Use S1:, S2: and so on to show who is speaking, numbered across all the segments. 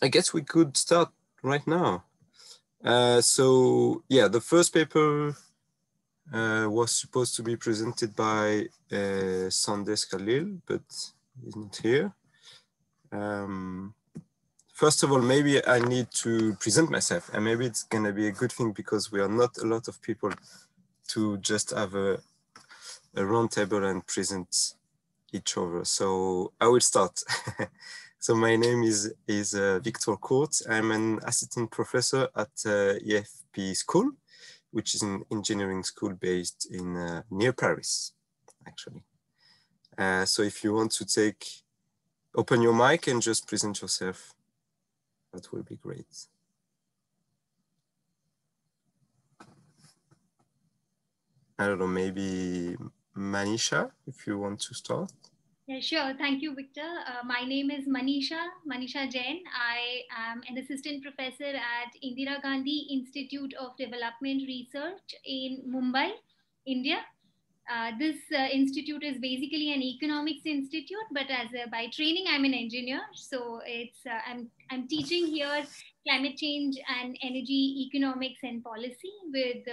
S1: I guess we could start right now. So yeah, the first paper was supposed to be presented by Sandesh Khalil, but he's not here. First of all, maybe I need to present myself, and maybe it's gonna be a good thing because we are not a lot of people to just have a round table and present each other. So I will start. So my name is Victor Court. I'm an assistant professor at EFP School, which is an engineering school based in near Paris, actually. So if you want to open your mic and just present yourself, that will be great. I don't know, maybe Manisha, if you want to start.
S2: Yeah, sure. Thank you, Victor. My name is Manisha Jain. I am an assistant professor at Indira Gandhi Institute of Development Research in Mumbai, India. This institute is basically an economics institute, but by training, I'm an engineer. So I'm teaching here climate change and energy economics and policy with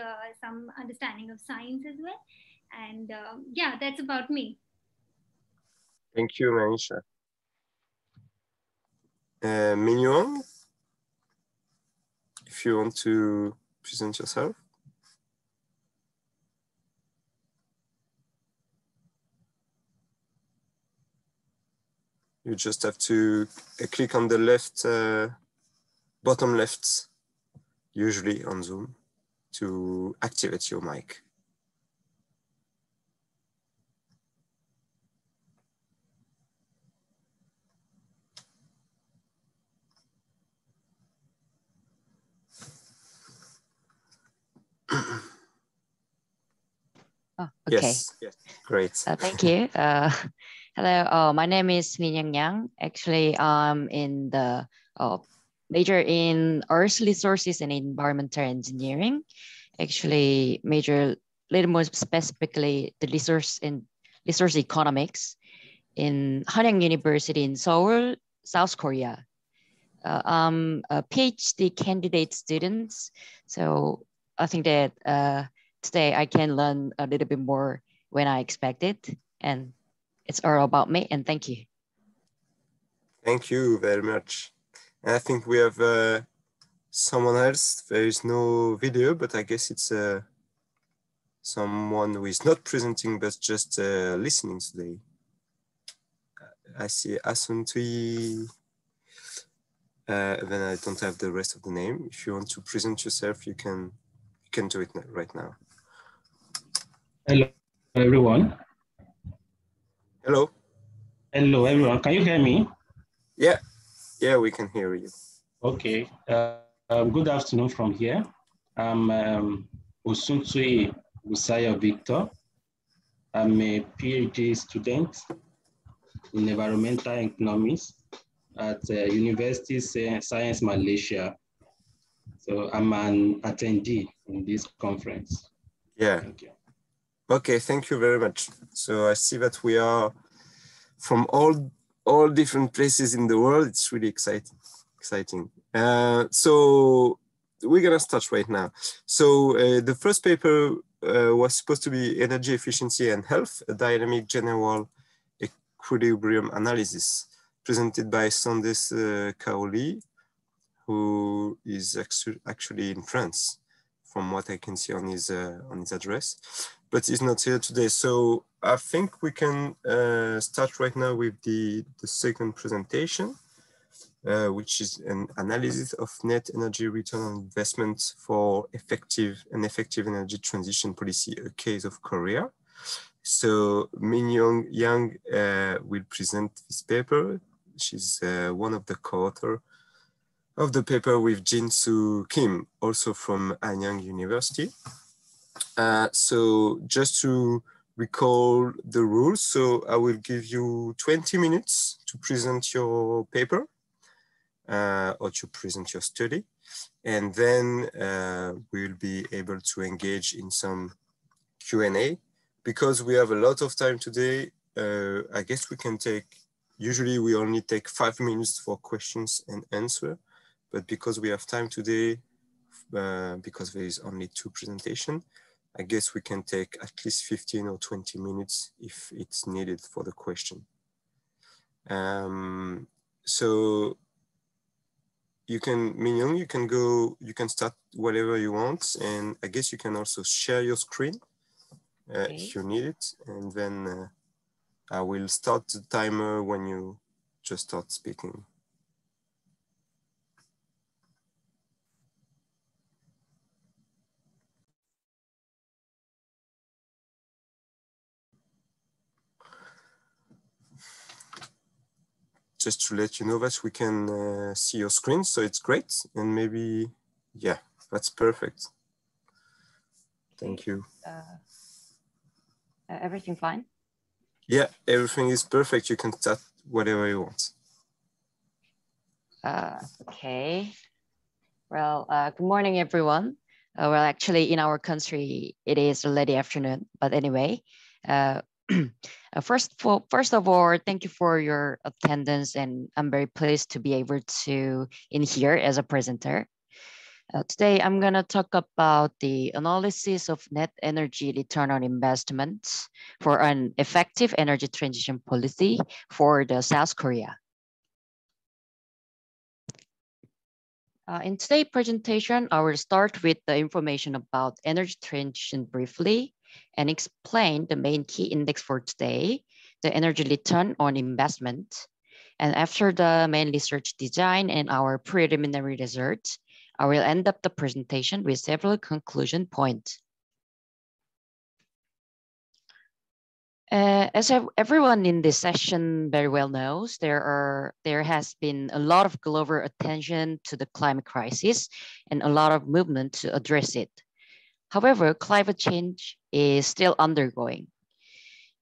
S2: some understanding of science as well. And yeah, that's about me.
S1: Thank you, Manisha. Minyoung, if you want to present yourself. You just have to click on the left, bottom left, usually on Zoom, to activate your mic.
S3: Oh, okay.
S1: Yes, great.
S3: Thank you. Hello, my name is Minyoung Yang. Actually, I'm in the major in Earth Resources and Environmental Engineering. Actually, major little more specifically the resource economics in Hanyang University in Seoul, South Korea. I'm a PhD candidate student, so I think that today I can learn a little bit more when I expected, and it's all about me. And thank you.
S1: Thank you very much. And I think we have someone else. There is no video, but I guess it's someone who is not presenting, but just listening today. I see Asuntui. Then I don't have the rest of the name. If you want to present yourself, you can do it right now.
S4: Hello, everyone.
S1: Hello.
S4: Hello, everyone. Can you hear me?
S1: Yeah, we can hear you.
S4: Okay. Good afternoon from here. I'm Osuntui Busaya Victor. I'm a PhD student in environmental economics at University Science Malaysia. So I'm an attendee in this conference.
S1: Yeah.
S4: Thank you.
S1: Okay, thank you very much. So I see that we are from all different places in the world. It's really exciting. So we're gonna start right now. So the first paper was supposed to be energy efficiency and health, a dynamic general equilibrium analysis, presented by Sandesh Kaoli, who is actually in France, from what I can see on his address, but he's not here today. So I think we can start right now with the second presentation, which is an analysis of net energy return on investment for effective energy transition policy, a case of Korea. So Minyoung Yang will present this paper. She's one of the co-authors of the paper with Jinsoo Kim, also from Hanyang University. So just to recall the rules, so I will give you 20 minutes to present your paper or to present your study. And then we'll be able to engage in some Q&A. Because we have a lot of time today, I guess we can take usually we only take 5 minutes for questions and answer, but because we have time today, because there is only 2 presentations, I guess we can take at least 15 or 20 minutes if it's needed for the question. So you can, Minyoung, you can start whatever you want, and I guess you can also share your screen
S3: Okay.
S1: if you need it, and then I will start the timer when you just start speaking. Just to let you know that we can see your screen, so it's great. And maybe, yeah, that's perfect. Thank you.
S3: Everything fine?
S1: Yeah, everything is perfect. You can start whatever you want.
S3: Okay. Well, good morning, everyone. Well, actually, in our country, it is already afternoon. But anyway, first of all, thank you for your attendance, and I'm very pleased to be able to in here as a presenter. Today, I'm going to talk about the analysis of net energy return on investment for an effective energy transition policy for the South Korea. In today's presentation, I will start with the information about energy transition briefly and explain the main key index for today, the energy return on investment. And after the main research design and our preliminary results, I will end up the presentation with several conclusion points. As everyone in this session very well knows, there has been a lot of global attention to the climate crisis and a lot of movement to address it. However, climate change is still undergoing.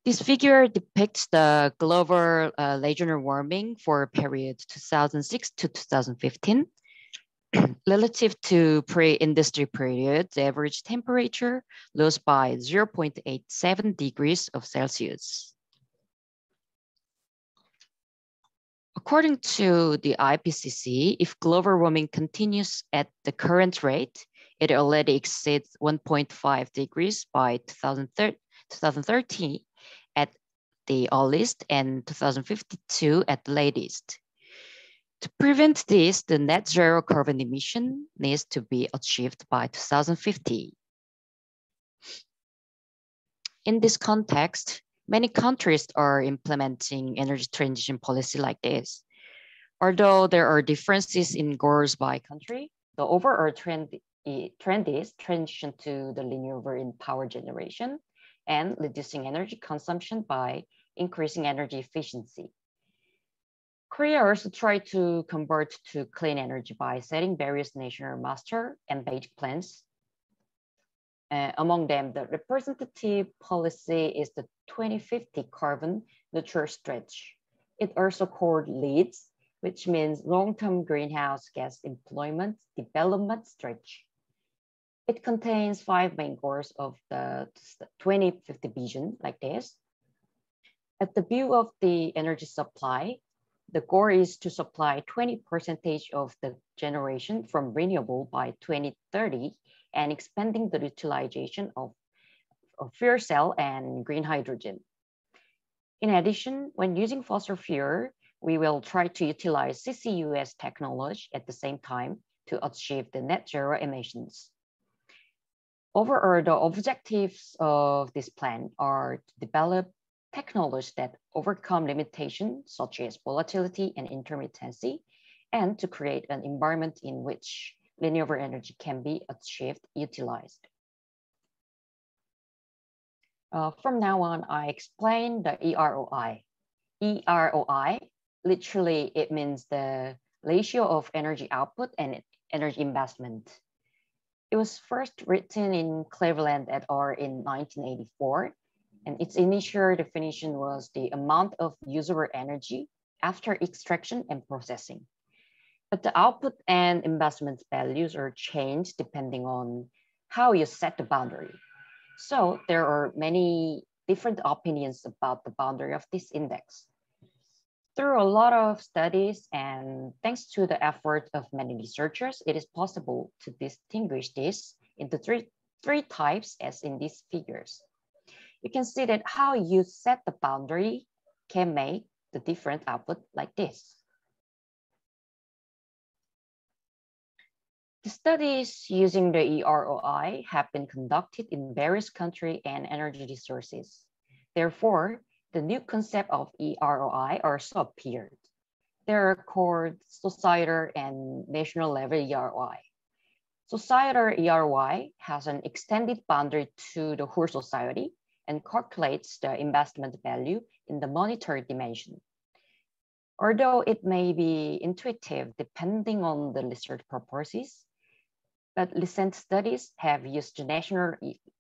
S3: This figure depicts the global regional warming for a period 2006 to 2015. Relative to pre-industry period, the average temperature rose by 0.87 degrees of Celsius. According to the IPCC, if global warming continues at the current rate, it already exceeds 1.5 degrees by 2030 at the earliest and 2052 at the latest. To prevent this, the net zero carbon emission needs to be achieved by 2050. In this context, many countries are implementing energy transition policy like this. Although there are differences in goals by country, the overall trend is transition to the renewable in power generation and reducing energy consumption by increasing energy efficiency. Korea also tried to convert to clean energy by setting various national master and basic plans. Among them, the representative policy is the 2050 carbon neutral stretch. It also called LEADS, which means long-term greenhouse gas employment development stretch. It contains 5 main goals of the 2050 vision like this. At the view of the energy supply, the goal is to supply 20% of the generation from renewable by 2030 and expanding the utilization of fuel cell and green hydrogen. In addition, when using fossil fuel, we will try to utilize CCUS technology at the same time to achieve the net zero emissions. Overall, the objectives of this plan are to develop technologies that overcome limitations such as volatility and intermittency, and to create an environment in which renewable energy can be achieved, utilized. From now on, I explain the EROI. EROI, literally, it means the ratio of energy output and energy investment. It was first written in Cleveland et al. In 1984. And its initial definition was the amount of usable energy after extraction and processing. But the output and investment values are changed depending on how you set the boundary. So there are many different opinions about the boundary of this index. Through a lot of studies and thanks to the effort of many researchers, it is possible to distinguish this into three types as in these figures. You can see that how you set the boundary can make the different output like this. The studies using the EROI have been conducted in various countries and energy resources. Therefore, the new concept of EROI also appeared. They are called societal and national level EROI. Societal EROI has an extended boundary to the whole society and calculates the investment value in the monetary dimension. Although it may be intuitive depending on the research purposes, but recent studies have used the national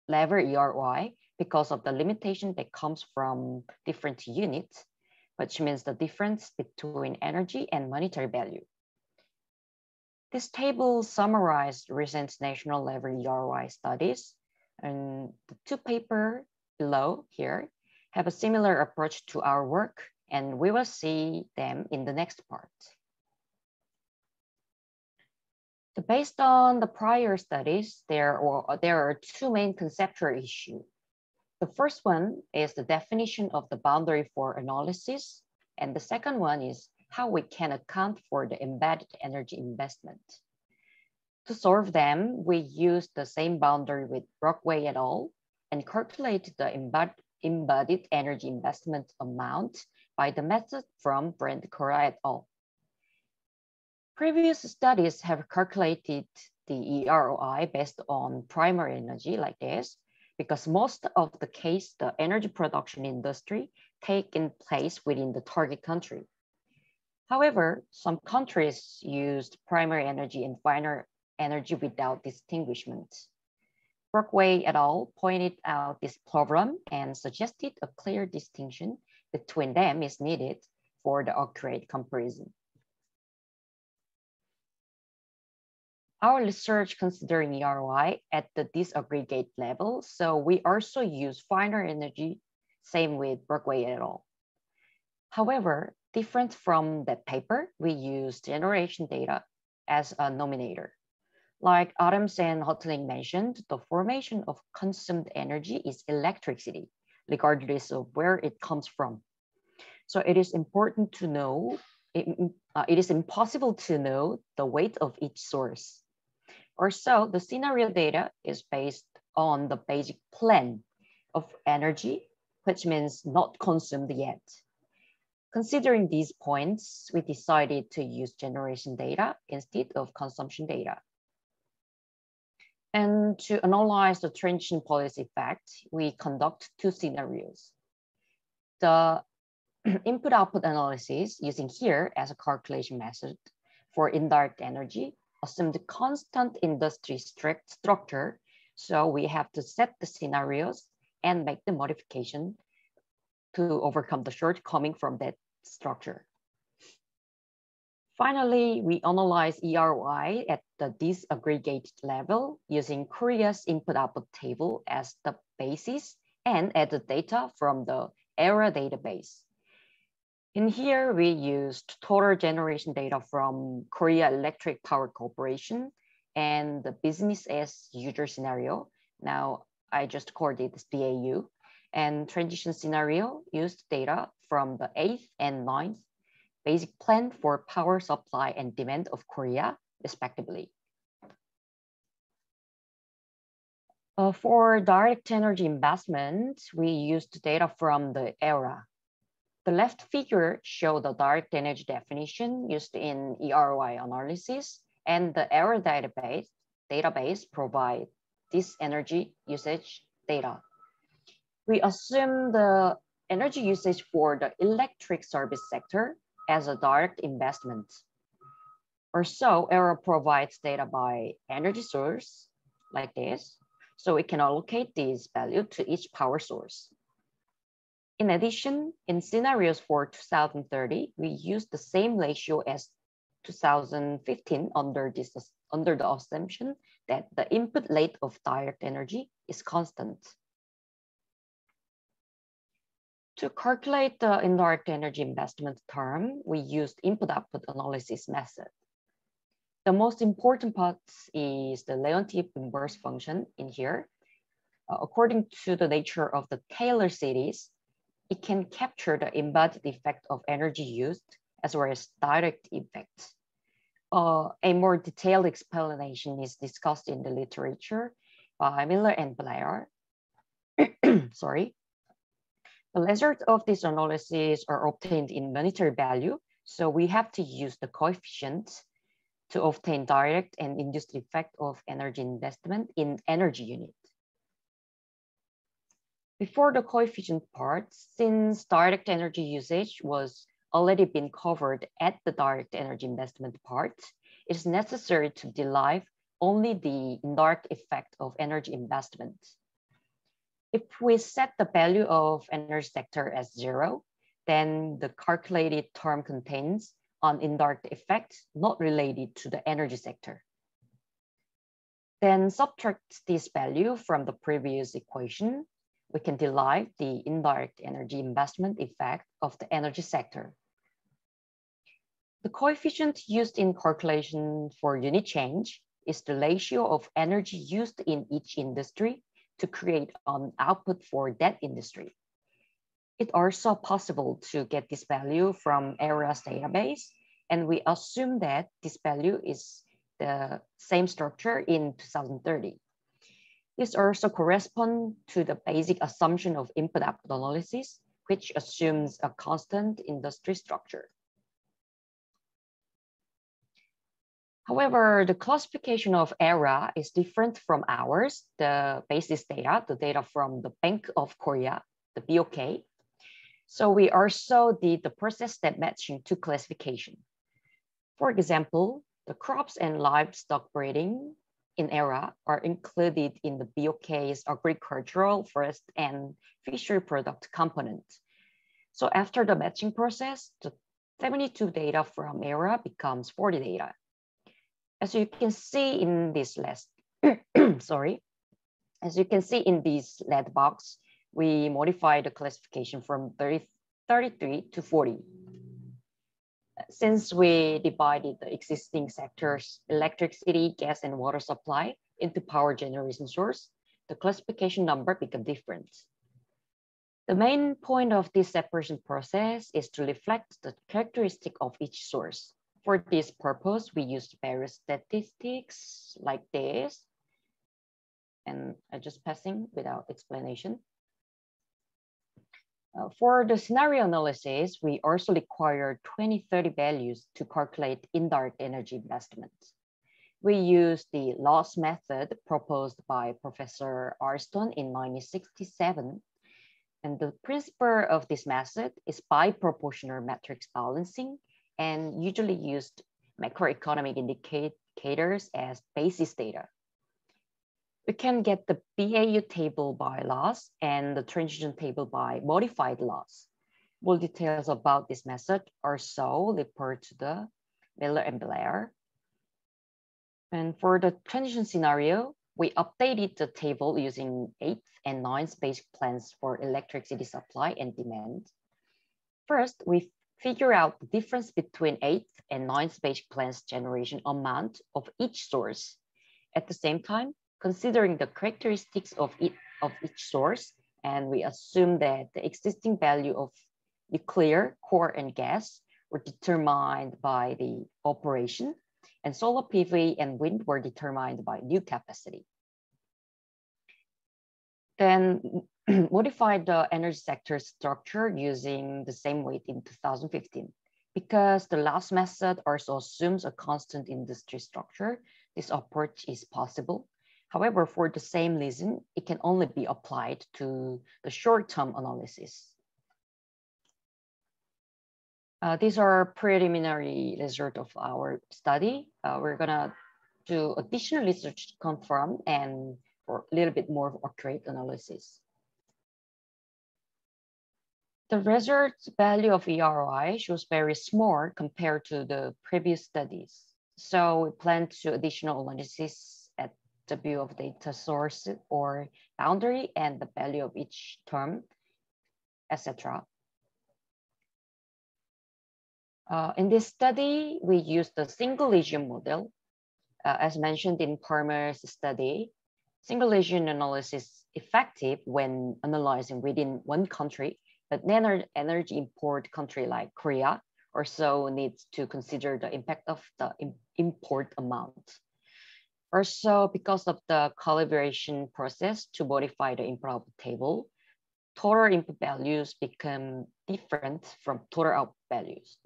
S3: level EROI because of the limitation that comes from different units, which means the difference between energy and monetary value. This table summarized recent national level EROI studies, and the two papers below here have a similar approach to our work, and we will see them in the next part. Based on the prior studies, there are two main conceptual issues. The first one is the definition of the boundary for analysis, and the second one is how we can account for the embedded energy investment. To solve them, we used the same boundary with Brockway et al. And calculated the embodied energy investment amount by the method from Brent Cora et al. Previous studies have calculated the EROI based on primary energy like this, because most of the case, the energy production industry taking place within the target country. However, some countries used primary energy and final energy without distinguishment. Brockway et al. Pointed out this problem and suggested a clear distinction between them is needed for the accurate comparison. Our research considering EROI at the disaggregate level, so we also use final energy, same with Brockway et al. However, different from that paper, we use generation data as a nominator. Like Adams and Hotling mentioned, the formation of consumed energy is electricity, regardless of where it comes from. So it is important to know, it is impossible to know the weight of each source. Also, the scenario data is based on the basic plan of energy, which means not consumed yet. Considering these points, we decided to use generation data instead of consumption data. And to analyze the transition policy effect, we conduct two scenarios. The input-output analysis using here as a calculation method for indirect energy assumed constant industry structure. So we have to set the scenarios and make the modification to overcome the shortcoming from that structure. Finally, we analyze EROI at the disaggregated level using Korea's input-output table as the basis and add the data from the ERA database. In here, we used total generation data from Korea Electric Power Corporation and the business as usual scenario. Now, I just called it BAU. And transition scenario used data from the 8th and 9th basic plan for power supply and demand of Korea, respectively. For direct energy investment, we used data from the ERA. The left figure shows the direct energy definition used in EROI analysis, and the ERA database provides this energy usage data. We assume the energy usage for the electric service sector as a direct investment. Also, ERA provides data by energy source like this, so we can allocate this value to each power source. In addition, in scenarios for 2030, we use the same ratio as 2015 under the assumption that the input rate of direct energy is constant. To calculate the indirect energy investment term, we used input-output analysis method. The most important part is the Leontief inverse function in here. According to the nature of the Taylor series, it can capture the embodied effect of energy used as well as direct effects. A more detailed explanation is discussed in the literature by Miller and Blair. Sorry. The results of this analysis are obtained in monetary value, so we have to use the coefficient to obtain direct and induced effect of energy investment in energy unit. Before the coefficient part, since direct energy usage was already been covered at the direct energy investment part, it is necessary to derive only the indirect effect of energy investment. If we set the value of energy sector as 0, then the calculated term contains an indirect effect not related to the energy sector. Then subtract this value from the previous equation, we can derive the indirect energy investment effect of the energy sector. The coefficient used in calculation for unit change is the ratio of energy used in each industry to create an output for that industry. It's also possible to get this value from ERA's database, and we assume that this value is the same structure in 2030. This also corresponds to the basic assumption of input-output analysis, which assumes a constant industry structure. However, the classification of ERA is different from ours, the basis data, the data from the Bank of Korea, the BOK. So we also did the process step matching to classification. For example, the crops and livestock breeding in ERA are included in the BOK's agricultural, forest, and fishery product component. So after the matching process, the 72 data from ERA becomes 40 data. As you can see in this last, as you can see in this red box, we modify the classification from 33 to 40. Since we divided the existing sectors, electricity, gas, and water supply into power generation source, the classification number became different. The main point of this separation process is to reflect the characteristic of each source. For this purpose, we used various statistics like this, and I'm just passing without explanation. For the scenario analysis, we also require 2030 values to calculate indirect energy investment. We use the loss method proposed by Professor Arston in 1967. And the principle of this method is biproportional matrix balancing, and usually used macroeconomic indicators as basis data. We can get the BAU table by loss and the transition table by modified loss. More details about this method are so referred to the Miller and Blair. And for the transition scenario, we updated the table using 8th and 9th basic plans for electricity supply and demand. First, we figure out the difference between 8th and 9th basic plans generation amount of each source. At the same time, considering the characteristics of each source, and we assume that the existing value of nuclear, core, and gas were determined by the operation, and solar PV and wind were determined by new capacity. Then modified the energy sector structure using the same weight in 2015. Because the last method also assumes a constant industry structure, this approach is possible. However, for the same reason, it can only be applied to the short-term analysis. These are preliminary results of our study. We're gonna do additional research to confirm and for a little bit more accurate analysis. The result value of EROI shows very small compared to the previous studies. So we plan to do additional analysis at the view of data source or boundary and the value of each term, etc. In this study, we used the single lesion model. As mentioned in Palmer's study, single lesion analysis is effective when analyzing within one country, but then energy import country like Korea also needs to consider the impact of the import amount. Also, because of the calibration process to modify the input table, total input values become different from total output values.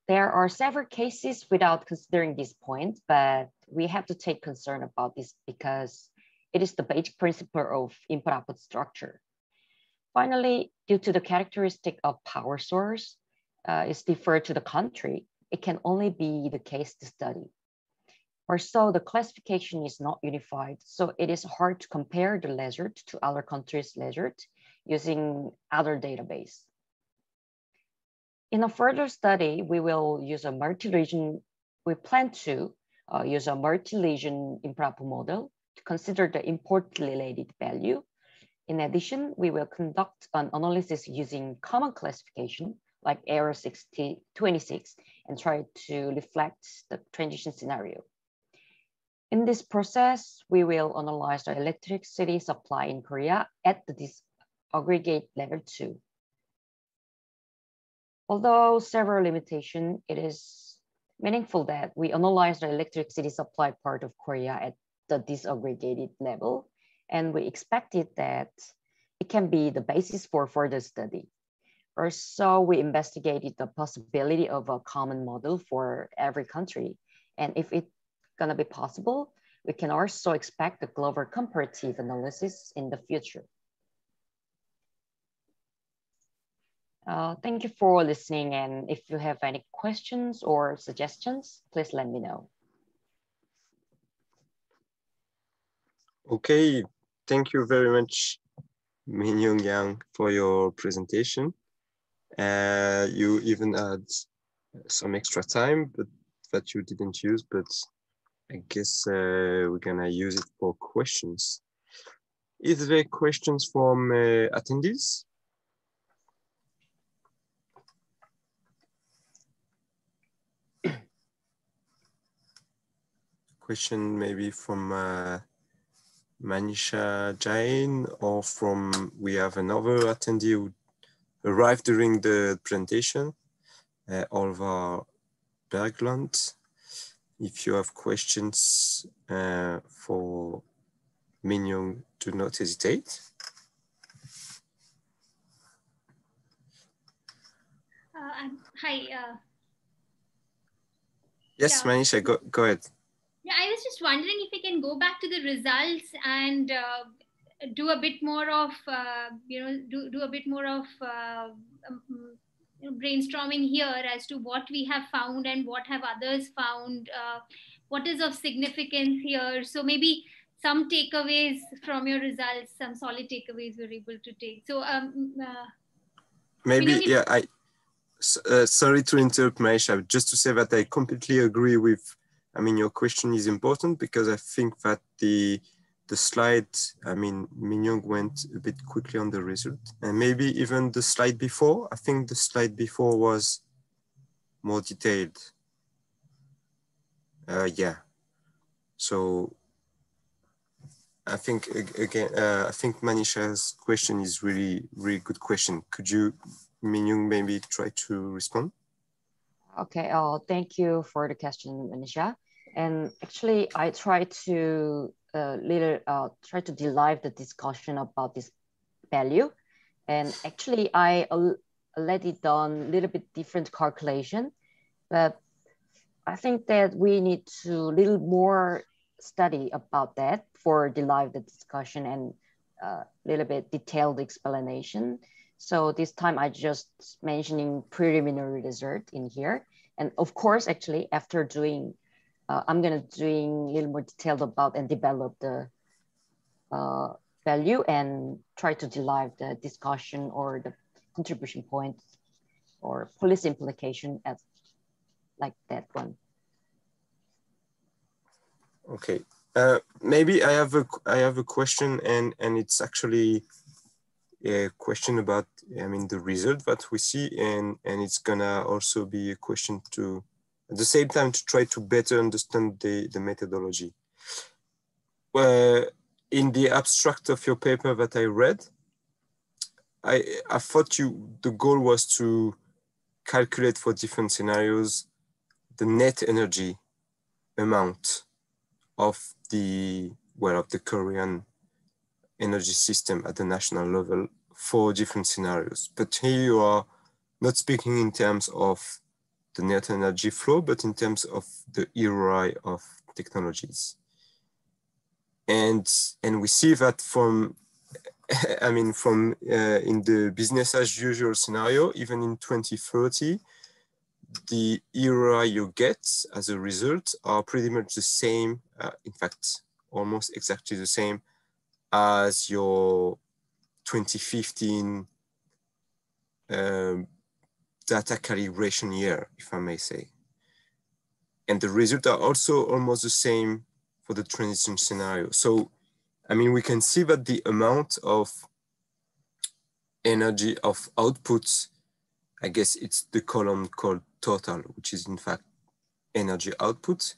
S3: There are several cases without considering this point, but we have to take concern about this because it is the basic principle of input-output structure. Finally, due to the characteristic of power source is different to the country, it can only be the case to study. Also, the classification is not unified, so it is hard to compare the result to other countries' result using other database. In a further study, we will use a multi-region, we plan to use a multi-region improper model to consider the import-related value. In addition, we will conduct an analysis using common classification like error 26 and try to reflect the transition scenario. In this process, we will analyze the electricity supply in Korea at the disaggregate level 2. Although several limitations, it is meaningful that we analyze the electricity supply part of Korea at the disaggregated level, and we expected that it can be the basis for further study. Also, we investigated the possibility of a common model for every country, and if it's gonna be possible, we can also expect a global comparative analysis in the future. Thank you for listening, and if you have any questions or suggestions, please let me know.
S1: Okay, thank you very much, Minyoung Yang, for your presentation. You even had some extra time, but that you didn't use, but I guess we're gonna use it for questions. Is there questions from attendees? Question maybe from Manisha Jain, or from, we have another attendee who arrived during the presentation, Oliver Berglund. If you have questions for Minyoung, do not hesitate.
S2: Hi.
S1: Yes,
S2: yeah.
S1: Manisha, go ahead.
S2: Yeah, I was just wondering if we can go back to the results and do a bit more of, do a bit more of brainstorming here as to what we have found and what have others found, what is of significance here. So maybe some takeaways from your results, some solid takeaways we're able to take. So
S1: maybe, yeah, sorry to interrupt, Manisha, just to say that I completely agree with, I mean, your question is important because I think that the slide, I mean, Minyoung went a bit quickly on the result, and maybe even the slide before. I think the slide before was more detailed. Yeah. So I think again, I think Manisha's question is really good question. Could you, Minyoung, maybe try to respond?
S3: Okay. Thank you for the question, Manisha. And actually, I try to try to derive the discussion about this value. And actually, I already done a little bit different calculation, but I think that we need to little more study about that for derive the discussion and a little bit detailed explanation. So this time I just mentioning preliminary result in here. And of course, actually, after doing, I'm gonna doing a little more detailed about and develop the value and try to derive the discussion or the contribution point or policy implication as like that one.
S1: Okay, maybe I have a question, and it's actually a question about I mean, the result that we see, and it's gonna also be a question to, at the same time, to try to better understand the methodology. In the abstract of your paper that I read, I thought the goal was to calculate for different scenarios the net energy amount of the Korean energy system at the national level for different scenarios. But here you are not speaking in terms of the net energy flow, but in terms of the array of technologies. And we see that from, I mean, from in the business as usual scenario, even in 2030, the era you get as a result are pretty much the same, in fact, almost exactly the same as your 2015 data calibration year, if I may say. And the results are also almost the same for the transition scenario. So, I mean, we can see that the amount of energy of outputs, I guess it's the column called total, which is in fact energy output.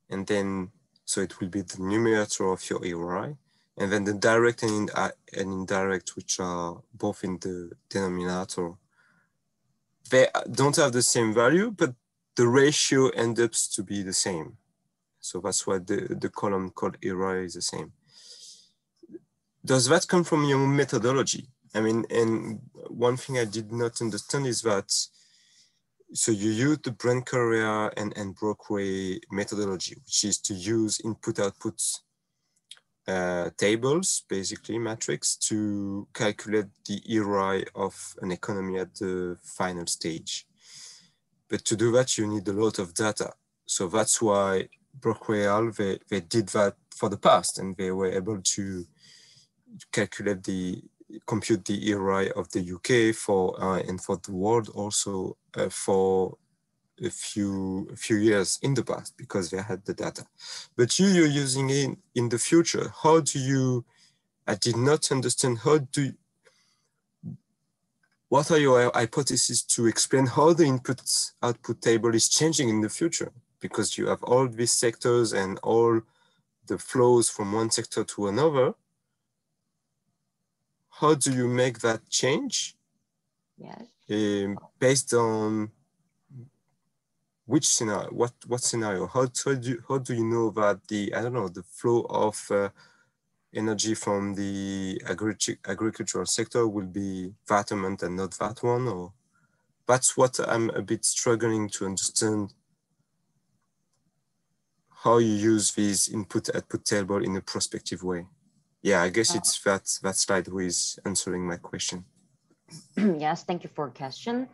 S1: And then, so it will be the numerator of your ARI. And then the direct and indirect, which are both in the denominator. They don't have the same value, but the ratio ends up to be the same. So that's why the column called ARI is the same. Does that come from your methodology? I mean, and one thing I did not understand is that, so you use the Brand Korea and Brockway methodology, which is to use input-output tables, basically matrix, to calculate the ERI of an economy at the final stage. But to do that, you need a lot of data. So that's why Brockway, they did that for the past, and they were able to compute the ERI of the UK and for the world also for a few years in the past, because they had the data. But you're using it in the future. How do you, I did not understand, what are your hypotheses to explain how the input-output table is changing in the future? Because you have all these sectors and all the flows from one sector to another. How do you make that change?
S3: Yes.
S1: Based on which scenario? What scenario? How do you know that the flow of energy from the agricultural sector will be that amount and not that one? Or that's what I'm a bit struggling to understand. How you use this input-output table in a prospective way. Yeah, I guess it's that slide who is answering my question.
S3: Yes, thank you for the question.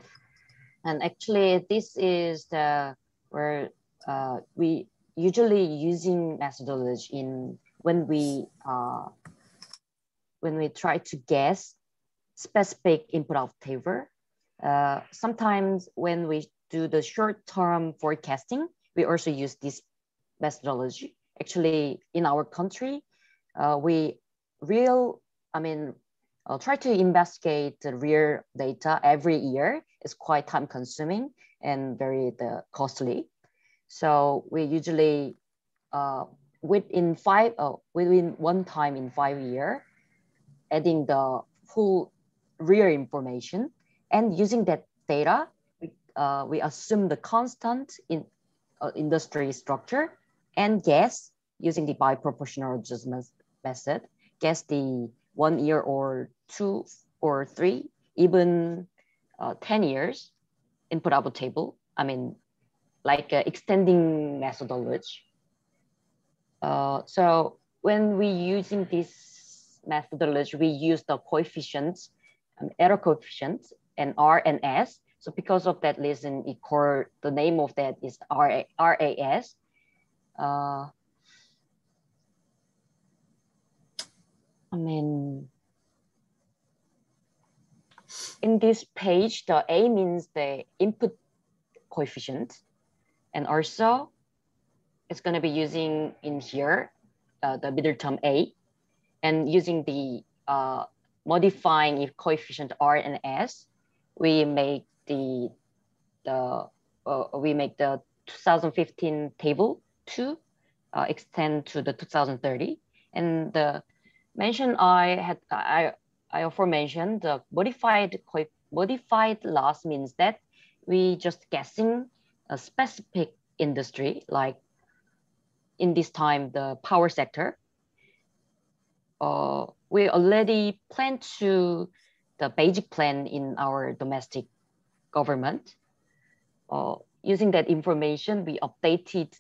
S3: And actually, this is where we usually using methodology when we try to guess specific input-output table. Sometimes when we do the short-term forecasting, we also use this methodology. Actually, in our country, we try to investigate the real data every year. It's quite time consuming and very costly. So we usually, within one time in 5 years, adding the full real information, and using that data, we assume the constant in industry structure, and guess using the biproportional adjustment method, guess the 1 year or 2 or 3, even 10 years input-output table. I mean, like extending methodology. So when we using this methodology, we use the coefficients, error coefficients, and R and S. So because of that reason, the name of that is RAS. In this page, the A means the input coefficient. And also, it's going to be using in here, the middle term A, and using the modifying if coefficient R and S, we make the 2015 table to extend to the 2030. And the mention I aforementioned, the modified loss means that we just guessing a specific industry, like in this time, the power sector. We already plan to the basic plan in our domestic government. Using that information, we updated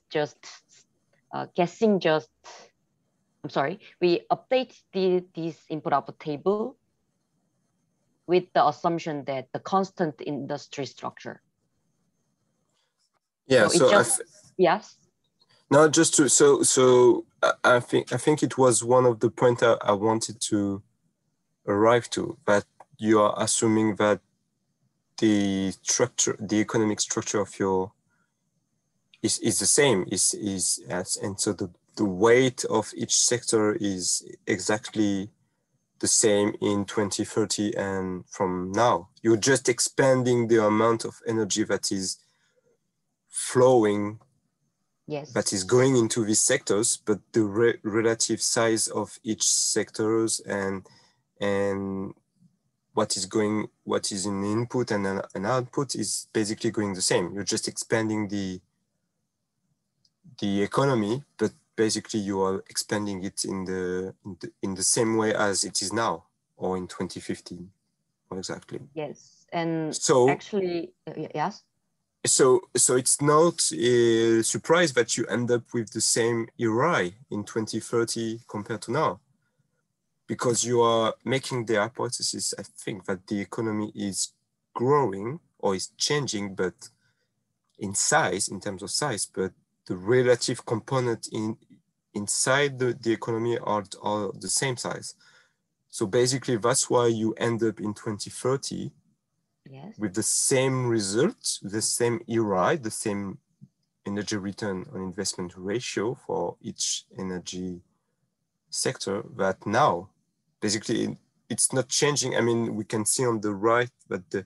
S3: we updated this input-output table with the assumption that the constant industry structure.
S1: Yeah,
S3: yes.
S1: No, just to, so I think it was one of the points I wanted to arrive to, that you are assuming that the economic structure of your is the same, and so the weight of each sector is exactly the same in 2030 and from now. You're just expanding the amount of energy that is flowing,
S3: yes,
S1: that is going into these sectors, but the relative size of each sectors and what is in input and an output is basically going the same. You're just expanding the economy, but basically you are expanding it in the same way as it is now, or in 2015, exactly.
S3: Yes, and
S1: so
S3: actually, yes.
S1: So it's not a surprise that you end up with the same ERI in 2030 compared to now, because you are making the hypothesis, I think, that the economy is growing or is changing, but in size, in terms of size, but the relative component inside the economy are the same size. So basically, that's why you end up in 2030
S3: yes,
S1: with the same result, the same ERI, the same energy return on investment ratio for each energy sector, that now, basically, it's not changing. I mean, we can see on the right that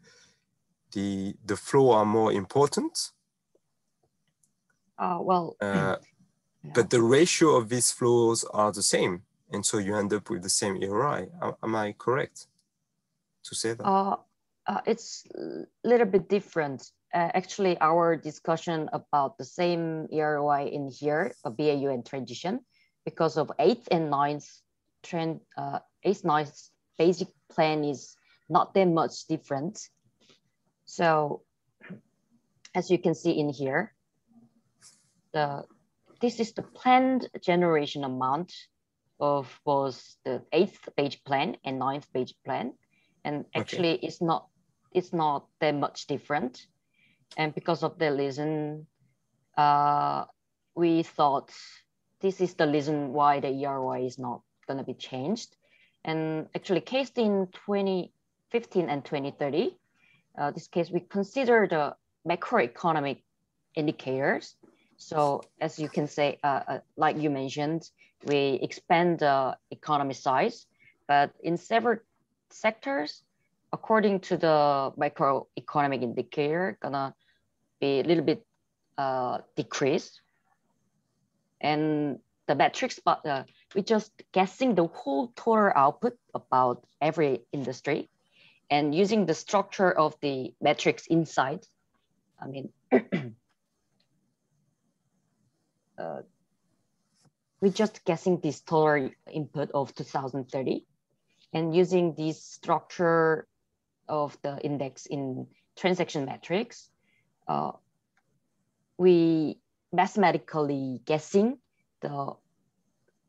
S1: the flow are more important. But the ratio of these flows are the same. And so you end up with the same ERI. Am I correct to say that?
S3: It's a little bit different. Actually, our discussion about the same EROI in here, BAU and transition, because of 8th and 9th trend, 8th, 9th basic plan is not that much different. So as you can see in here, this is the planned generation amount of both the 8th basic plan and 9th basic plan. And actually it's not that much different. And because of the reason, we thought this is the reason why the EROI is not gonna be changed. And actually cased in 2015 and 2030, this case, we consider the macroeconomic indicators. So as you can say, like you mentioned, we expand the economy size, but in several sectors, according to the macroeconomic indicator, gonna be a little bit decreased. And the metrics, but we're just guessing the whole total output about every industry and using the structure of the metrics inside. I mean, we're just guessing this total input of 2030 and using this structure of the index in transaction metrics, we mathematically guessing the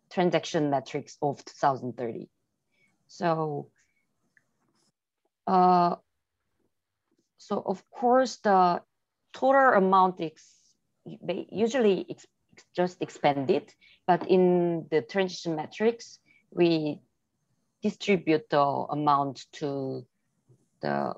S3: transaction metrics of 2030. So, so of course the total amount is usually just expanded, but in the transition metrics, we distribute the amount to the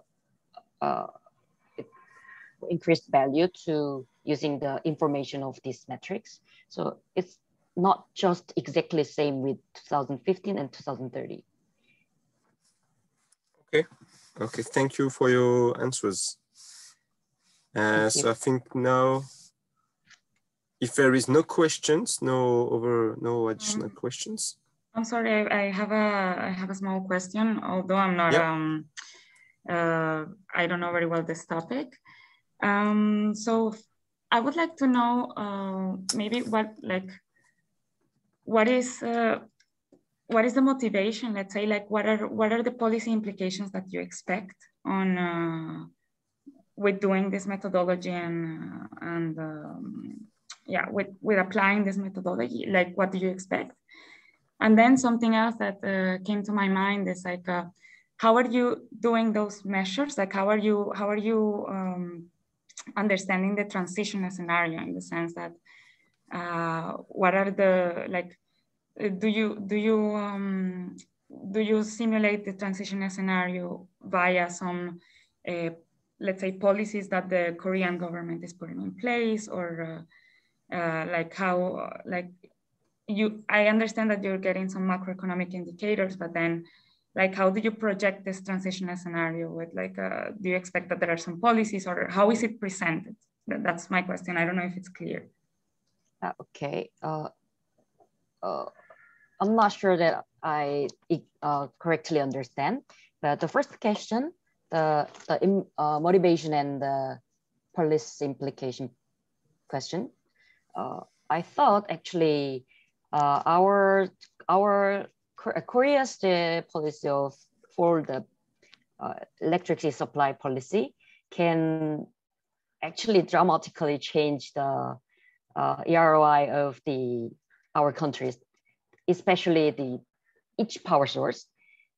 S3: increased value to using the information of these metrics. So it's not just exactly the same with 2015 and 2030.
S1: Okay. Okay. Thank you for your answers. So I think now, if there is no questions, no additional questions.
S5: I'm sorry, I have a small question, although I'm not, I don't know very well this topic. So I would like to know maybe what is the motivation, let's say, like what are the policy implications that you expect on with doing this methodology and yeah, with applying this methodology, like what do you expect? And then something else that came to my mind is like, how are you doing those measures? Like, how are you understanding the transitional scenario, in the sense that what are the, like, do you simulate the transitional scenario via some let's say policies that the Korean government is putting in place, or like how, like, I understand that you're getting some macroeconomic indicators, but then, like, how do you project this transitional scenario with, like, do you expect that there are some policies, or how is it presented? That's my question. I don't know if it's clear.
S3: Okay. I'm not sure that I correctly understand, but the first question, the motivation and the policy implication question, I thought actually Korea's policy for the electricity supply policy can actually dramatically change the EROI of our countries, especially each power source.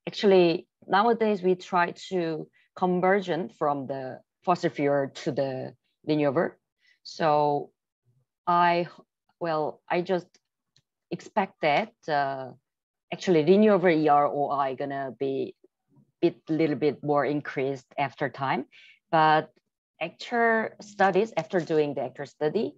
S3: Actually, nowadays we try to conversion from the fossil fuel to the renewable. So I just expect that actually renewable EROI gonna be a little bit more increased after time. But after doing the actual study,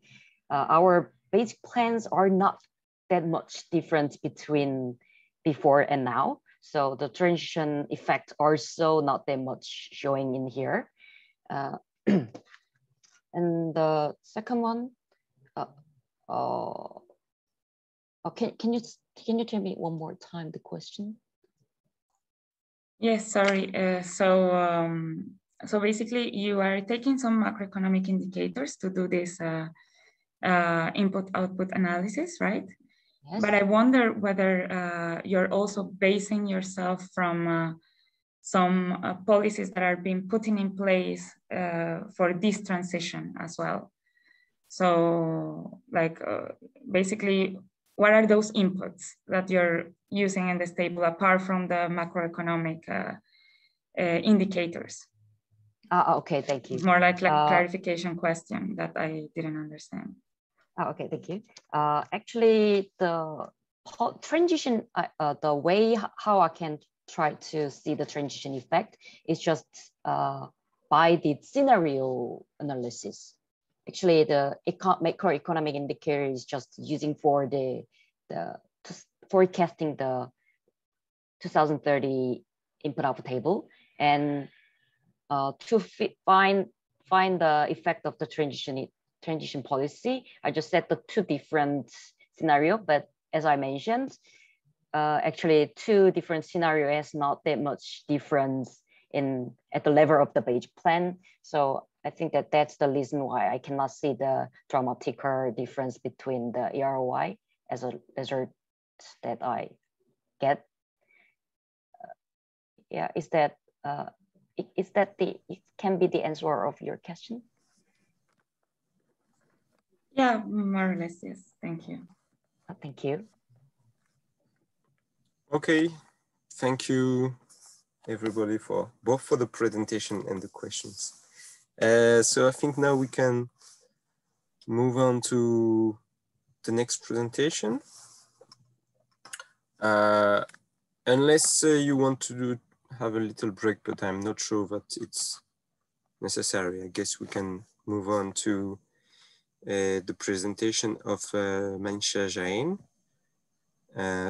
S3: our basic plans are not that much different between before and now. So the transition effects are so not that much showing in here. And the second one, can you tell me one more time the question?
S5: Yes, sorry. So basically, you are taking some macroeconomic indicators to do this input-output analysis, right? Yes. But I wonder whether you're also basing yourself from some policies that are being put in place for this transition as well. So, like, basically, what are those inputs that you're using in this table apart from the macroeconomic indicators?
S3: Okay, thank you.
S5: It's more like a clarification question that I didn't understand.
S3: Okay, thank you. Actually, the transition, the way how I can try to see the transition effect is just by the scenario analysis. Actually, the macroeconomic indicator is just using for the forecasting the 2030 input-output table, and to find the effect of the transition policy, I just set the two different scenarios. But as I mentioned, actually two different scenarios has not that much difference at the level of the base plan. So I think that's the reason why I cannot see the dramatic difference between the EROI as a result that I get. Yeah, it can be the answer of your question?
S5: Yeah, more or less, yes. Thank you.
S3: Thank you.
S1: Okay, thank you everybody for both the presentation and the questions. So I think now we can move on to the next presentation. Unless you want to have a little break, but I'm not sure that it's necessary. I guess we can move on to the presentation of Manisha Jain.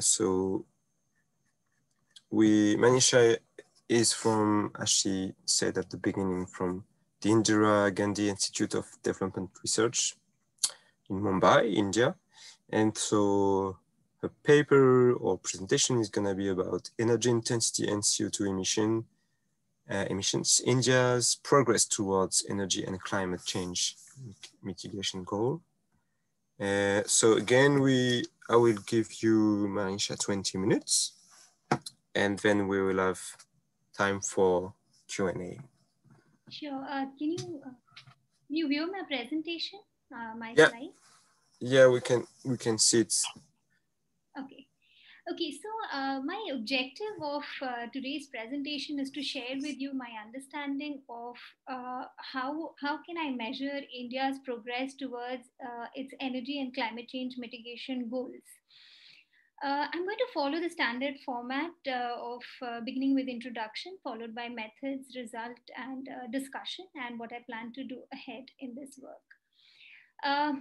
S1: So Manisha is from, as she said at the beginning, from the Indira Gandhi Institute of Development Research in Mumbai, India. And so her paper or presentation is going to be about energy intensity and CO2 emissions, India's progress towards energy and climate change mitigation goal. So again, I will give you, Manisha, 20 minutes, and then we will have time for Q&A.
S2: Sure. Can you view my presentation, my
S1: Yeah.
S2: slide?
S1: Yeah, we can see it.
S2: Okay. Okay, so my objective of today's presentation is to share with you my understanding of how can I measure India's progress towards its energy and climate change mitigation goals. I'm going to follow the standard format of beginning with introduction, followed by methods, result, and discussion, and what I plan to do ahead in this work.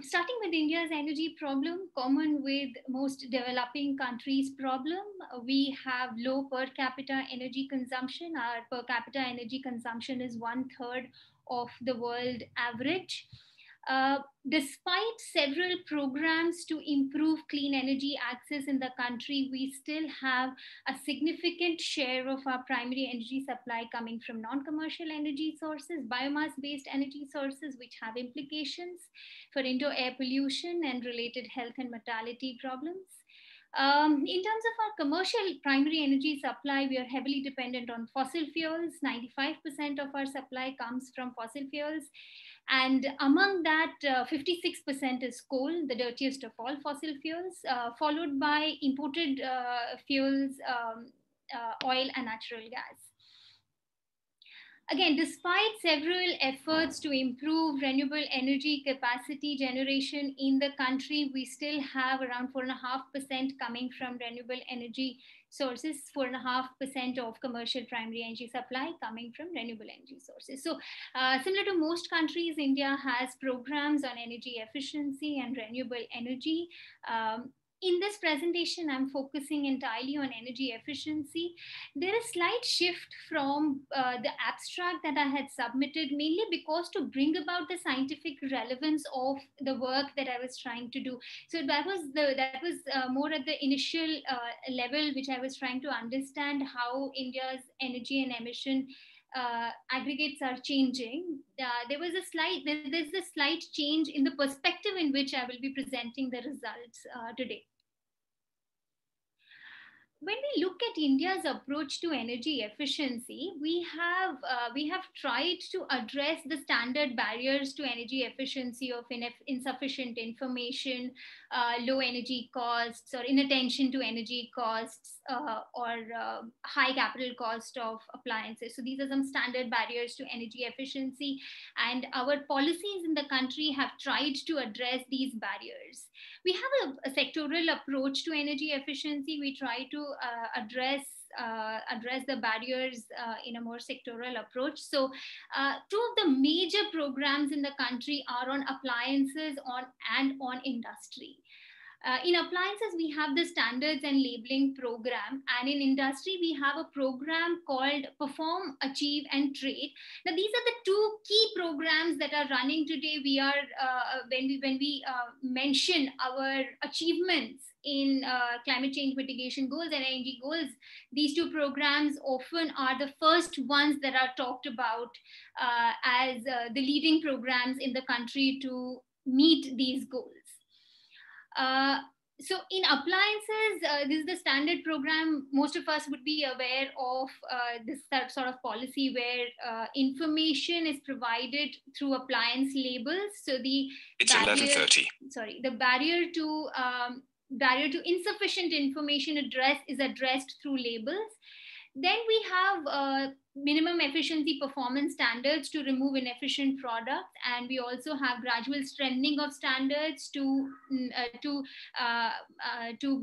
S2: Starting with India's energy problem, common with most developing countries' problem, we have low per capita energy consumption. Our per capita energy consumption is 1/3 of the world average. Despite several programs to improve clean energy access in the country, we still have a significant share of our primary energy supply coming from non-commercial energy sources, biomass-based energy sources, which have implications for indoor air pollution and related health and mortality problems. In terms of our commercial primary energy supply, we are heavily dependent on fossil fuels. 95% of our supply comes from fossil fuels. And among that, 56% is coal, the dirtiest of all fossil fuels, followed by imported fuels, oil and natural gas. Again, despite several efforts to improve renewable energy capacity generation in the country, we still have around 4.5% coming from renewable energy sources, 4.5% of commercial primary energy supply coming from renewable energy sources. So similar to most countries, India has programs on energy efficiency and renewable energy. In this presentation, I'm focusing entirely on energy efficiency. There is a slight shift from the abstract that I had submitted, mainly because to bring about the scientific relevance of the work that I was trying to do. So that was more at the initial level, which I was trying to understand how India's energy and emission aggregates are changing. There's a slight change in the perspective in which I will be presenting the results today. When we look at India's approach to energy efficiency, we have tried to address the standard barriers to energy efficiency of insufficient information, low energy costs, or inattention to energy costs, or high capital cost of appliances. So these are some standard barriers to energy efficiency, and our policies in the country have tried to address these barriers. We have a sectoral approach to energy efficiency. We try to address the barriers in a more sectoral approach. So two of the major programs in the country are on appliances and on industry. In appliances, we have the standards and labeling program, and in industry, we have a program called Perform, Achieve, and Trade. Now, these are the two key programs that are running today. We are when we mention our achievements in climate change mitigation goals and energy goals, these two programs often are the first ones that are talked about as the leading programs in the country to meet these goals. So in appliances, this is the standard program. Most of us would be aware of this sort of policy where information is provided through appliance labels. So it's 11:30. Sorry, the barrier to insufficient information is addressed through labels. Then we have minimum efficiency performance standards to remove inefficient products, and we also have gradual strengthening of standards to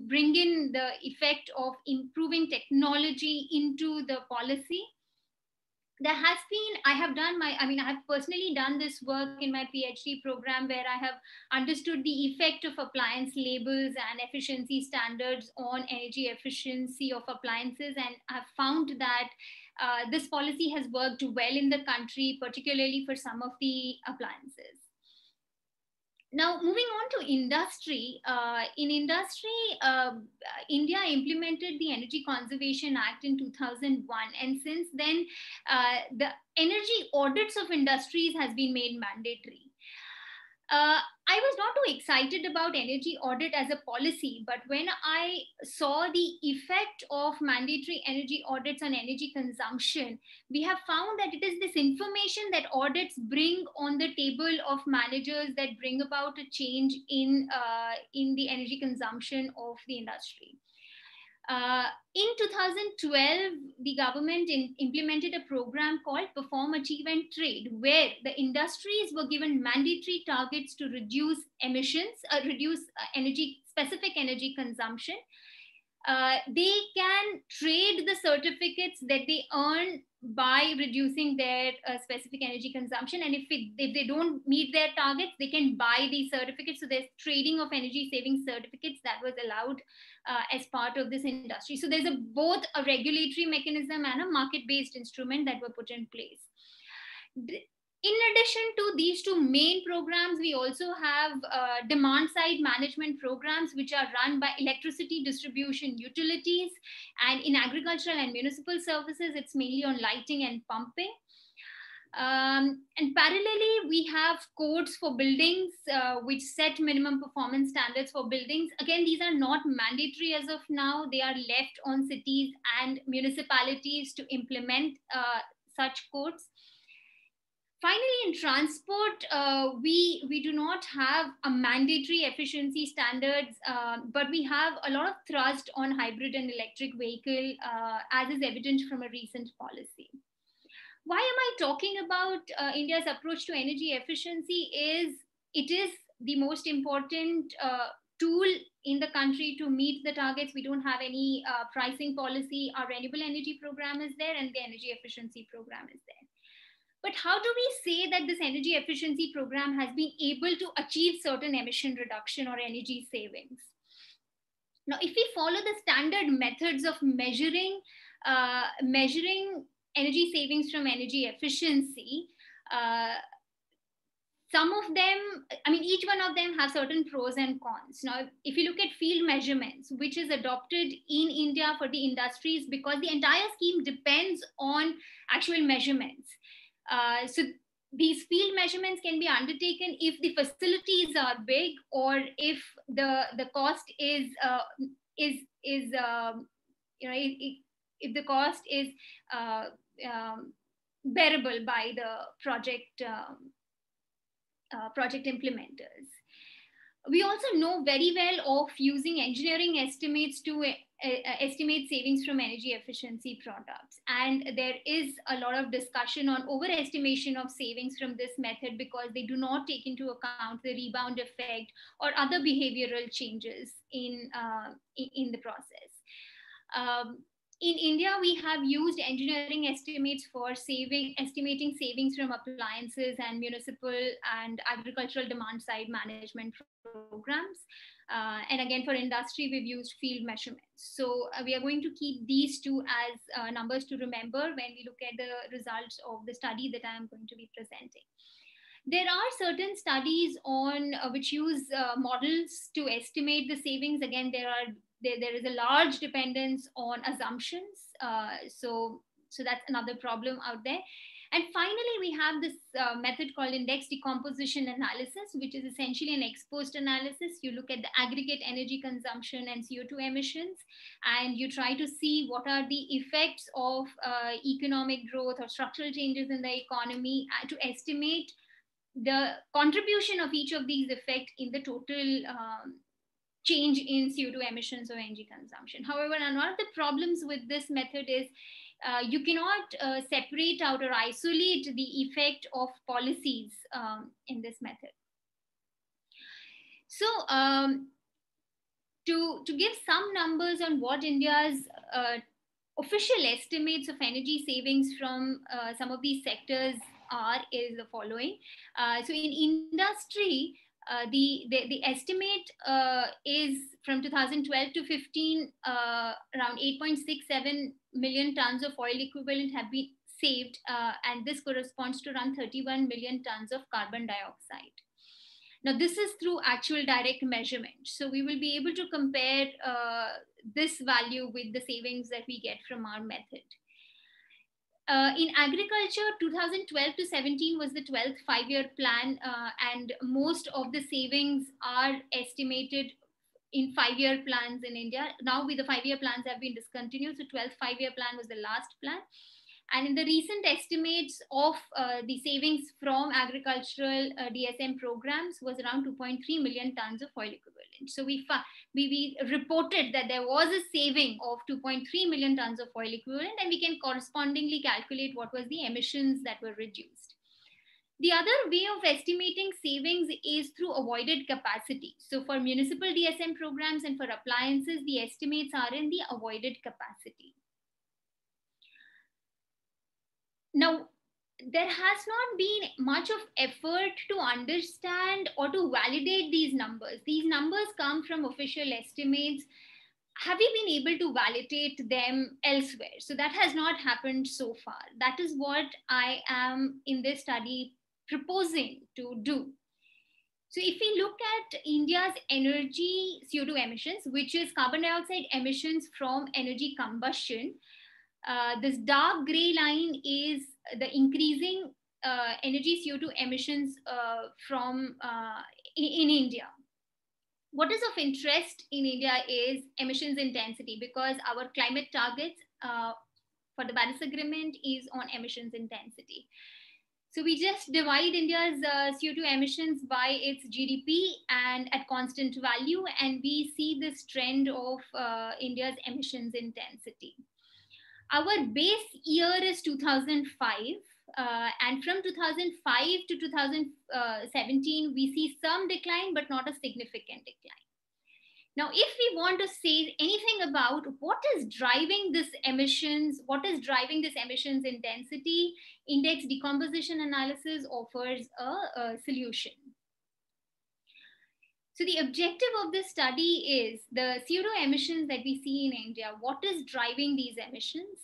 S2: bring in the effect of improving technology into the policy. There has been, I have personally done this work in my PhD program where I have understood the effect of appliance labels and efficiency standards on energy efficiency of appliances. And I've found that this policy has worked well in the country, particularly for some of the appliances. Now, moving on to industry, in industry, India implemented the Energy Conservation Act in 2001. And since then, the energy audits of industries has been made mandatory. I was not too excited about energy audit as a policy, but when I saw the effect of mandatory energy audits on energy consumption, we have found that it is this information that audits bring on the table of managers that bring about a change in the energy consumption of the industry. In 2012, the government implemented a program called Perform, Achieve and Trade, where the industries were given mandatory targets to reduce emissions, specific energy consumption. They can trade the certificates that they earn by reducing their specific energy consumption. And if they don't meet their targets, they can buy these certificates. So there's trading of energy saving certificates that was allowed as part of this industry. So there's both a regulatory mechanism and a market-based instrument that were put in place. In addition to these two main programs, we also have demand-side management programs, which are run by electricity distribution utilities. And in agricultural and municipal services, it's mainly on lighting and pumping. And parallelly, we have codes for buildings, which set minimum performance standards for buildings. Again, these are not mandatory as of now. They are left on cities and municipalities to implement such codes. Finally, in transport, we do not have a mandatory efficiency standards, but we have a lot of thrust on hybrid and electric vehicle, as is evident from a recent policy. Why am I talking about India's approach to energy efficiency? It is the most important tool in the country to meet the targets. We don't have any pricing policy. Our renewable energy program is there and the energy efficiency program is there. But how do we say that this energy efficiency program has been able to achieve certain emission reduction or energy savings? Now, if we follow the standard methods of measuring energy savings from energy efficiency, some of them, each one of them have certain pros and cons. Now, if you look at field measurements, which is adopted in India for the industries, because the entire scheme depends on actual measurements. So these field measurements can be undertaken if the facilities are big or if the cost is if the cost is bearable by the project implementers. We also know very well of using engineering estimates to estimate savings from energy efficiency products. And there is a lot of discussion on overestimation of savings from this method because they do not take into account the rebound effect or other behavioral changes in the process. In India, we have used engineering estimates for estimating savings from appliances and municipal and agricultural demand side management programs. And again, for industry, we've used field measurements. So we are going to keep these two as numbers to remember when we look at the results of the study that I am going to be presenting. There are certain studies on which use models to estimate the savings. Again, there is a large dependence on assumptions. So that's another problem out there. And finally, we have this method called index decomposition analysis, which is essentially an ex post analysis. You look at the aggregate energy consumption and CO2 emissions, and you try to see what are the effects of economic growth or structural changes in the economy to estimate the contribution of each of these effects in the total change in CO2 emissions or energy consumption. However, one of the problems with this method is you cannot separate out or isolate the effect of policies in this method. So to give some numbers on what India's official estimates of energy savings from some of these sectors is the following. So in industry, The estimate is from 2012 to 15, around 8.67 million tons of oil equivalent have been saved, and this corresponds to around 31 million tons of carbon dioxide. Now, this is through actual direct measurement. So we will be able to compare this value with the savings that we get from our method. In agriculture, 2012 to 17 was the 12th five-year plan, and most of the savings are estimated in five-year plans in India. Now with the five-year plans have been discontinued, so 12th five-year plan was the last plan. And in the recent estimates of the savings from agricultural DSM programs was around 2.3 million tons of oil equivalent. So we reported that there was a saving of 2.3 million tons of oil equivalent, and we can correspondingly calculate what was the emissions that were reduced. The other way of estimating savings is through avoided capacity. So for municipal DSM programs and for appliances, the estimates are in the avoided capacity. Now, there has not been much of effort to understand or to validate these numbers. These numbers come from official estimates. Have we been able to validate them elsewhere? So that has not happened so far. That is what I am in this study proposing to do. So if we look at India's energy CO2 emissions, which is carbon dioxide emissions from energy combustion, this dark gray line is the increasing energy CO2 emissions from in India. What is of interest in India is emissions intensity, because our climate targets for the Paris Agreement is on emissions intensity. So we just divide India's CO2 emissions by its GDP and at constant value, and we see this trend of India's emissions intensity. Our base year is 2005, and from 2005 to 2017, we see some decline, but not a significant decline. Now, if we want to say anything about what is driving this emissions, what is driving this emissions intensity, index decomposition analysis offers a solution. So the objective of this study is the CO2 emissions that we see in India. What is driving these emissions?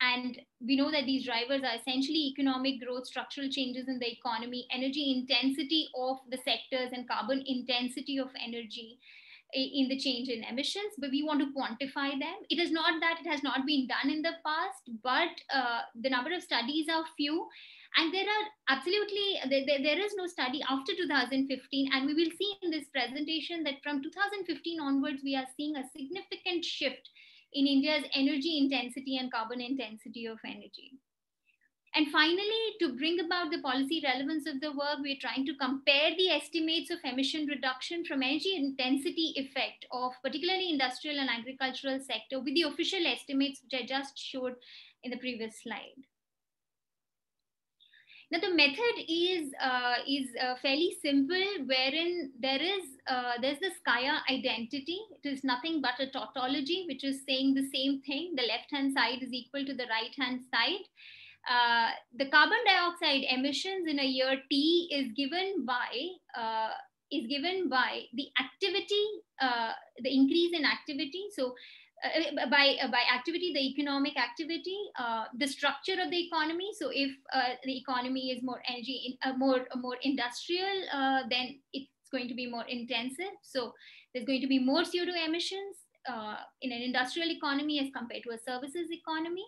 S2: And we know that these drivers are essentially economic growth, structural changes in the economy, energy intensity of the sectors, and carbon intensity of energy in the change in emissions. But we want to quantify them. It is not that it has not been done in the past, but the number of studies are few. And there are absolutely, there is no study after 2015. And we will see in this presentation that from 2015 onwards, we are seeing a significant shift in India's energy intensity and carbon intensity of energy. And finally, to bring about the policy relevance of the work, we're trying to compare the estimates of emission reduction from energy intensity effect of particularly industrial and agricultural sector with the official estimates, which I just showed in the previous slide. Now, the method is fairly simple, wherein there's the Skya identity. It is nothing but a tautology, which is saying the same thing. The left-hand side is equal to the right-hand side. The carbon dioxide emissions in a year T is given by the activity, the increase in activity. So by activity, the economic activity, the structure of the economy. So if the economy is more energy, more industrial, then it's going to be more intensive. So there's going to be more CO2 emissions in an industrial economy as compared to a services economy.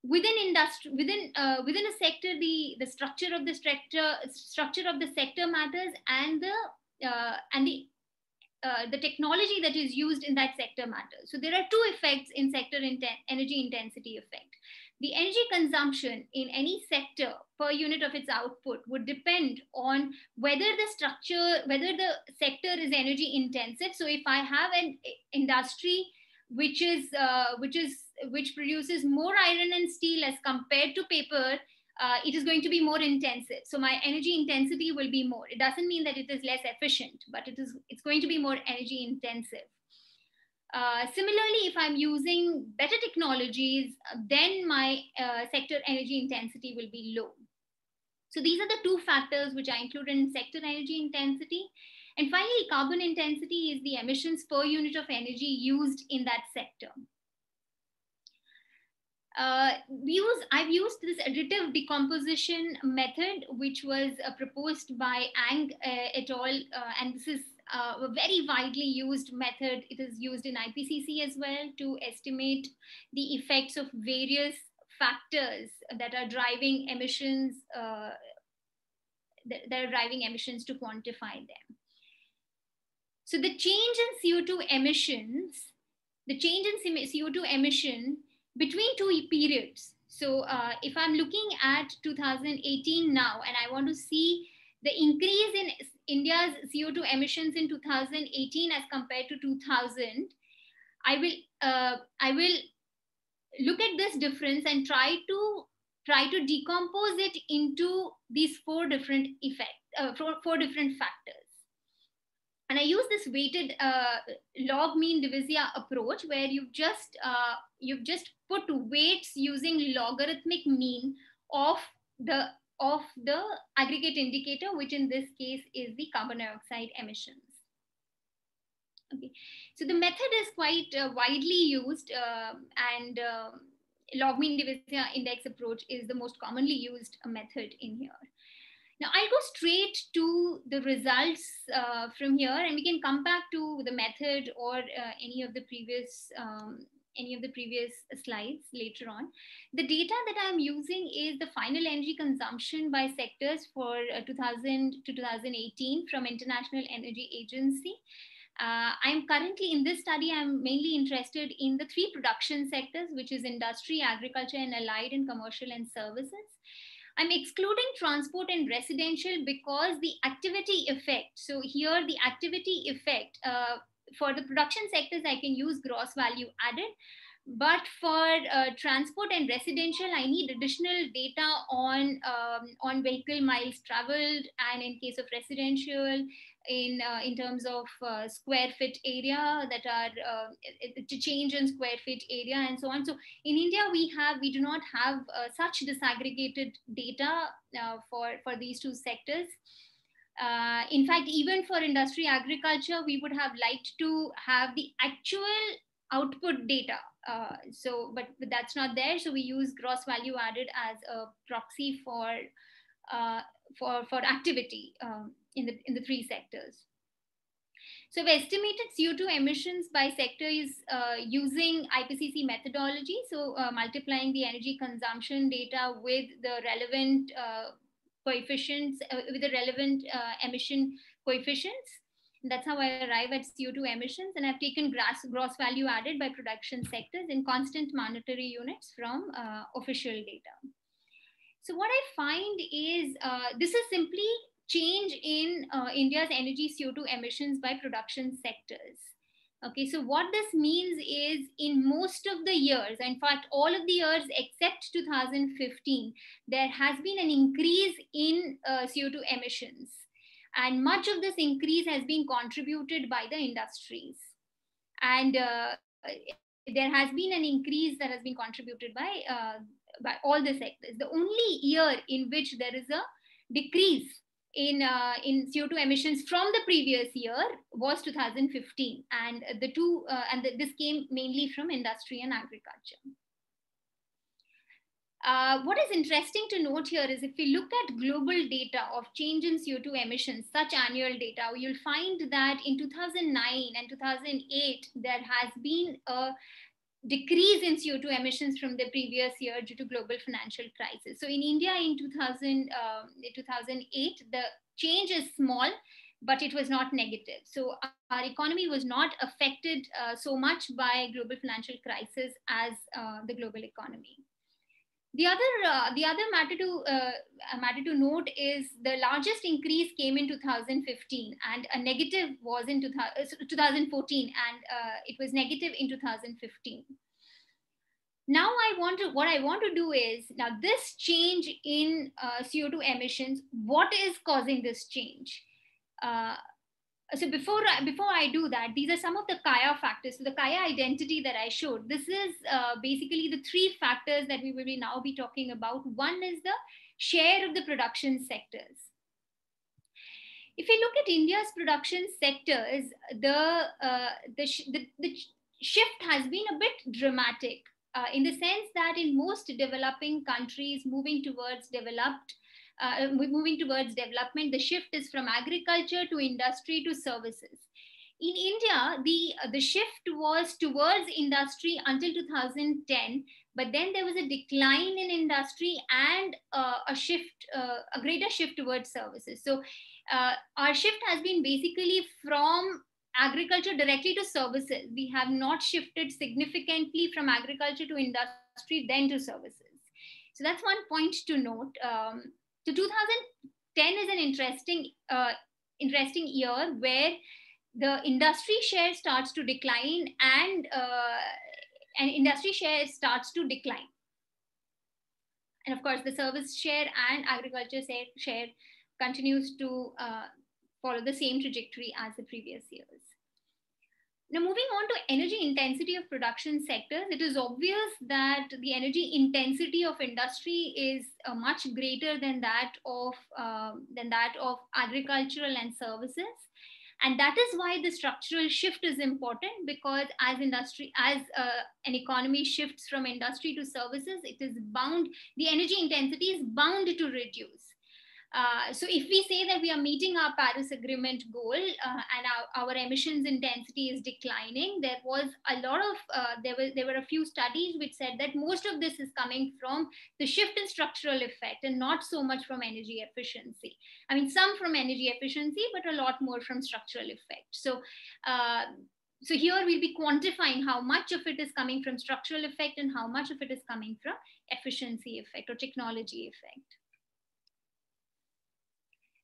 S2: Within industry, within a sector, the structure of the sector matters, and the technology that is used in that sector matters. So there are two effects in sector energy intensity effect. The energy consumption in any sector per unit of its output would depend on whether the sector is energy intensive. So if I have an industry which produces more iron and steel as compared to paper, it is going to be more intensive. So my energy intensity will be more. It doesn't mean that it is less efficient, but it's going to be more energy intensive. Similarly, if I'm using better technologies, then my sector energy intensity will be low. So these are the two factors which are included in sector energy intensity. And finally, carbon intensity is the emissions per unit of energy used in that sector. I've used this additive decomposition method, which was proposed by Yang et al. And this is a very widely used method. It is used in IPCC as well to estimate the effects of various factors that are driving emissions, to quantify them. So the change in CO2 emissions, between two periods. So if I'm looking at 2018 now, and I want to see the increase in India's CO2 emissions in 2018 as compared to 2000, I will look at this difference and try to decompose it into these four different factors. And I use this weighted log mean divisia approach, where you've just put weights using logarithmic mean of the aggregate indicator, which in this case is the carbon dioxide emissions. Okay, so the method is quite widely used, and log mean divisia index approach is the most commonly used method in here. Now I'll go straight to the results from here, and we can come back to the method or any of the previous slides later on. The data that I'm using is the final energy consumption by sectors for 2000 to 2018 from International Energy Agency. I'm currently in this study, I'm mainly interested in the three production sectors, which is industry, agriculture, and allied and commercial and services. I'm excluding transport and residential because the activity effect. So here the activity effect for the production sectors, I can use gross value added. But for transport and residential, I need additional data on vehicle miles traveled, and in case of residential, in terms of square feet area that are to change in square feet area and so on. So in India, we do not have such disaggregated data for these two sectors. In fact, even for industry agriculture, we would have liked to have the actual output data. But that's not there. So we use gross value added as a proxy for activity in the three sectors. So we estimated CO2 emissions by sector is using IPCC methodology. So multiplying the energy consumption data with the relevant coefficients, with the relevant emission coefficients. And that's how I arrive at CO2 emissions. And I've taken gross value added by production sectors in constant monetary units from official data. So what I find is this is simply change in India's energy CO2 emissions by production sectors. Okay, so what this means is in most of the years, in fact, all of the years except 2015, there has been an increase in CO2 emissions. And much of this increase has been contributed by the industries. And there has been an increase that has been contributed by all the sectors. The only year in which there is a decrease in CO2 emissions from the previous year was 2015. And this came mainly from industry and agriculture. What is interesting to note here is if we look at global data of change in CO2 emissions, such annual data, you'll find that in 2009 and 2008, there has been a decrease in CO2 emissions from the previous year due to global financial crisis. So in India in 2008, the change is small, but it was not negative. So our economy was not affected so much by global financial crisis as the global economy. The other matter to note is the largest increase came in 2015, and a negative was in 2014, and it was negative in 2015. Now what I want to do is, now this change in CO2 emissions, what is causing this change? So before I do that, these are some of the Kaya factors. So the Kaya identity that I showed, this is basically the three factors that we will now be talking about. One is the share of the production sectors. If we look at India's production sectors, the shift has been a bit dramatic in the sense that in most developing countries moving towards development, the shift is from agriculture to industry to services. In India, the shift was towards industry until 2010, but then there was a decline in industry and a greater shift towards services. So our shift has been basically from agriculture directly to services. We have not shifted significantly from agriculture to industry, then to services. So that's one point to note. So 2010 is an interesting year where the industry share starts to decline and industry share starts to decline. And of course, the service share and agriculture share continues to follow the same trajectory as the previous years. Now, moving on to energy intensity of production sectors, it is obvious that the energy intensity of industry is much greater than that of agricultural and services. And that is why the structural shift is important, because as an economy shifts from industry to services, it is bound, the energy intensity is bound to reduce. So if we say that we are meeting our Paris Agreement goal and our emissions intensity is declining, there was a lot of, there were a few studies which said that most of this is coming from the shift in structural effect and not so much from energy efficiency. I mean, some from energy efficiency, but a lot more from structural effect. So, so here we'll be quantifying how much of it is coming from structural effect and how much of it is coming from efficiency effect or technology effect.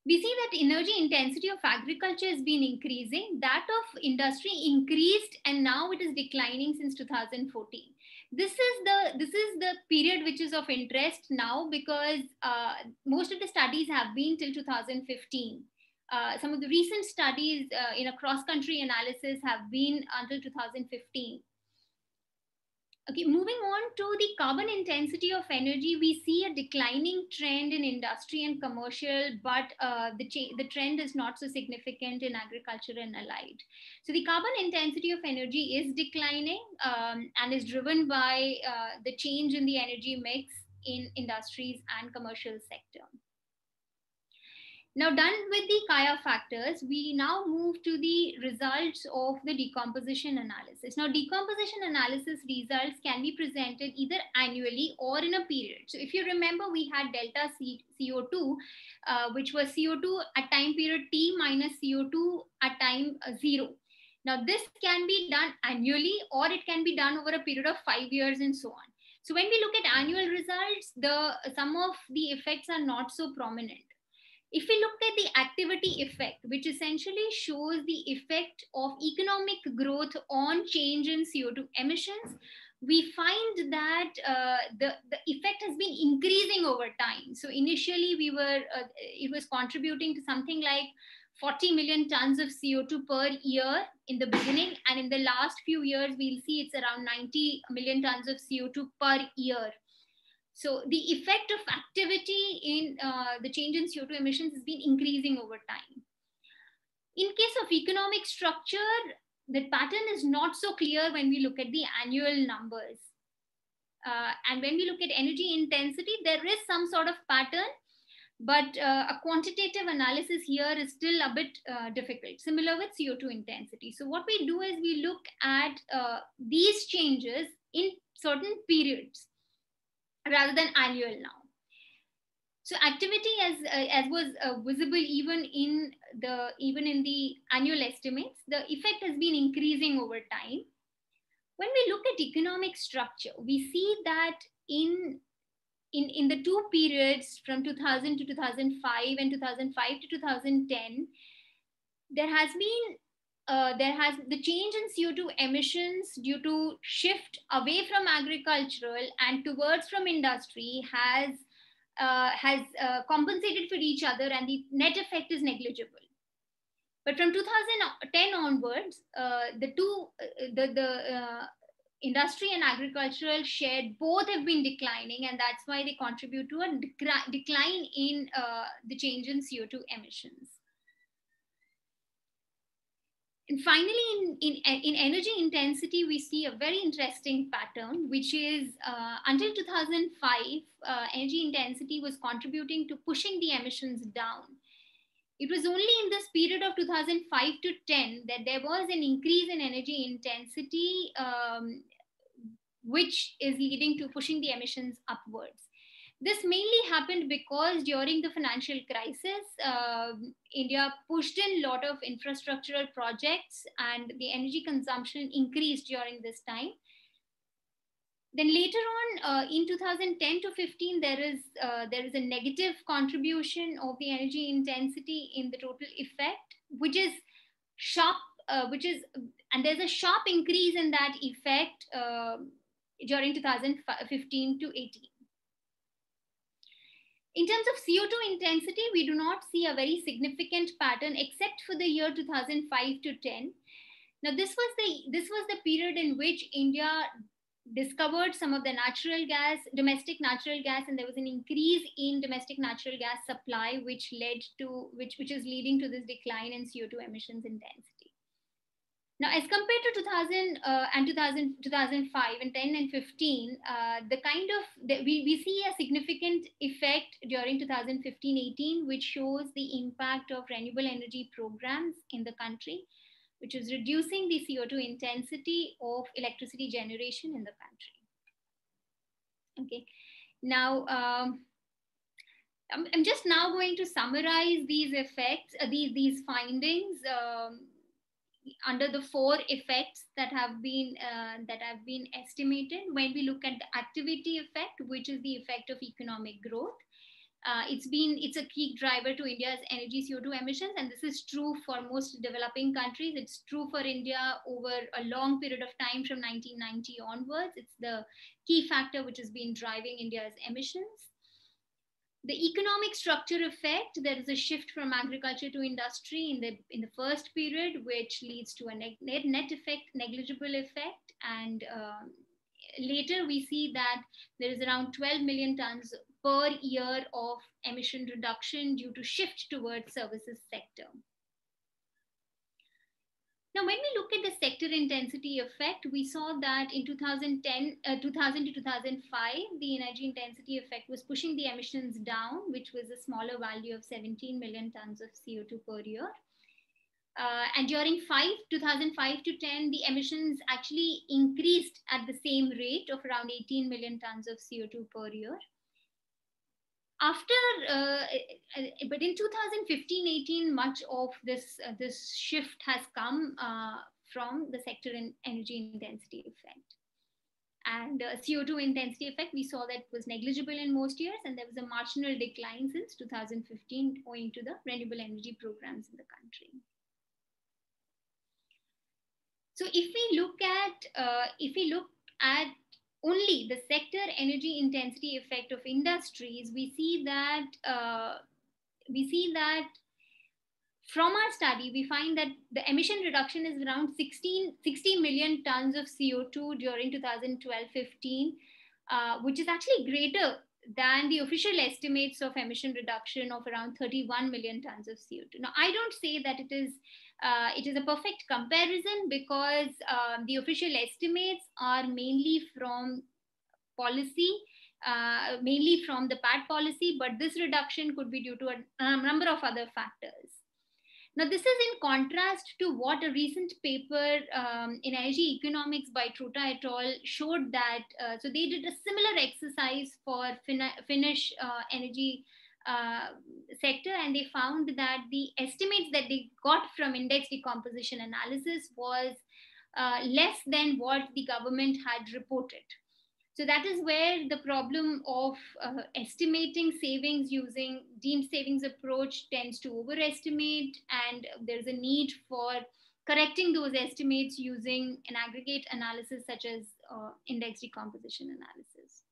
S2: We see that energy intensity of agriculture has been increasing, that of industry increased, and now it is declining since 2014. This is the period which is of interest now, because most of the studies have been till 2015. Some of the recent studies in a cross-country analysis have been until 2015. Okay, moving on to the carbon intensity of energy, we see a declining trend in industry and commercial, but the trend is not so significant in agriculture and allied. So the carbon intensity of energy is declining and is driven by the change in the energy mix in industries and commercial sector. Now, done with the Kaya factors, we now move to the results of the decomposition analysis. Now, decomposition analysis results can be presented either annually or in a period. So if you remember, we had delta CO2, which was CO2 at time period T minus CO2 at time 0. Now, this can be done annually, or it can be done over a period of 5 years and so on. So when we look at annual results, some of the effects are not so prominent. If we look at the activity effect, which essentially shows the effect of economic growth on change in CO2 emissions, we find that the effect has been increasing over time. So initially it was contributing to something like 40 million tons of CO2 per year in the beginning. And in the last few years, we'll see it's around 90 million tons of CO2 per year. So the effect of activity in the change in CO2 emissions has been increasing over time. In case of economic structure, the pattern is not so clear when we look at the annual numbers. And when we look at energy intensity, there is some sort of pattern, but a quantitative analysis here is still a bit difficult, similar with CO2 intensity. So what we do is we look at these changes in certain periods, rather than annual now. So activity as was visible even in the annual estimates, the effect has been increasing over time. When we look at economic structure, we see that in the two periods from 2000 to 2005 and 2005 to 2010, there has been the change in CO2 emissions due to shift away from agricultural and towards from industry has compensated for each other, and the net effect is negligible. But from 2010 onwards, industry and agricultural share both have been declining, and that's why they contribute to a decline in the change in CO2 emissions. And finally, in energy intensity, we see a very interesting pattern, which is until 2005, energy intensity was contributing to pushing the emissions down. It was only in this period of 2005 to 10 that there was an increase in energy intensity, which is leading to pushing the emissions upwards. This mainly happened because during the financial crisis, India pushed in a lot of infrastructural projects and the energy consumption increased during this time. Then later on, in 2010 to 15, there is a negative contribution of the energy intensity in the total effect, which is sharp, and there's a sharp increase in that effect during 2015 to 18. In terms of CO2 intensity, we do not see a very significant pattern except for the year 2005 to 10. Now, this was the period in which India discovered some of the domestic natural gas, and there was an increase in domestic natural gas supply, which is leading to this decline in CO2 emissions intensity. Now, as compared to 2005 and 10 and 15, we see a significant effect during 2015-18, which shows the impact of renewable energy programs in the country, which is reducing the CO2 intensity of electricity generation in the country. Okay, now I'm just now going to summarize these effects, these findings under the 4 effects that have been estimated. When we look at the activity effect, which is the effect of economic growth, it's a key driver to India's energy CO2 emissions, and this is true for most developing countries. It's true for India over a long period of time from 1990 onwards. It's the key factor which has been driving India's emissions. The economic structure effect, there is a shift from agriculture to industry in the first period, which leads to a net effect, negligible effect. And later we see that there is around 12 million tons per year of emission reduction due to shift towards services sector. Now, when we look at the sector intensity effect, we saw that in 2000 to 2005, the energy intensity effect was pushing the emissions down, which was a smaller value of 17 million tons of CO2 per year. And during 2005 to 10, the emissions actually increased at the same rate of around 18 million tons of CO2 per year. But in 2015-18, much of this shift has come from the sector in energy intensity effect. And CO2 intensity effect, we saw that was negligible in most years, and there was a marginal decline since 2015 owing to the renewable energy programs in the country. So if we look at only the sector energy intensity effect of industries, we see that from our study, we find that the emission reduction is around 60 million tons of CO2 during 2012-15, which is actually greater than the official estimates of emission reduction of around 31 million tons of CO2. Now, I don't say that it is a perfect comparison, because the official estimates are mainly from policy, mainly from the PAT policy, but this reduction could be due to a number of other factors. Now, this is in contrast to what a recent paper in energy economics by Trota et al. Showed that, so they did a similar exercise for Finnish energy sector, and they found that the estimates that they got from index decomposition analysis was less than what the government had reported. So that is where the problem of estimating savings using deemed savings approach tends to overestimate, and there's a need for correcting those estimates using an aggregate analysis such as index decomposition analysis.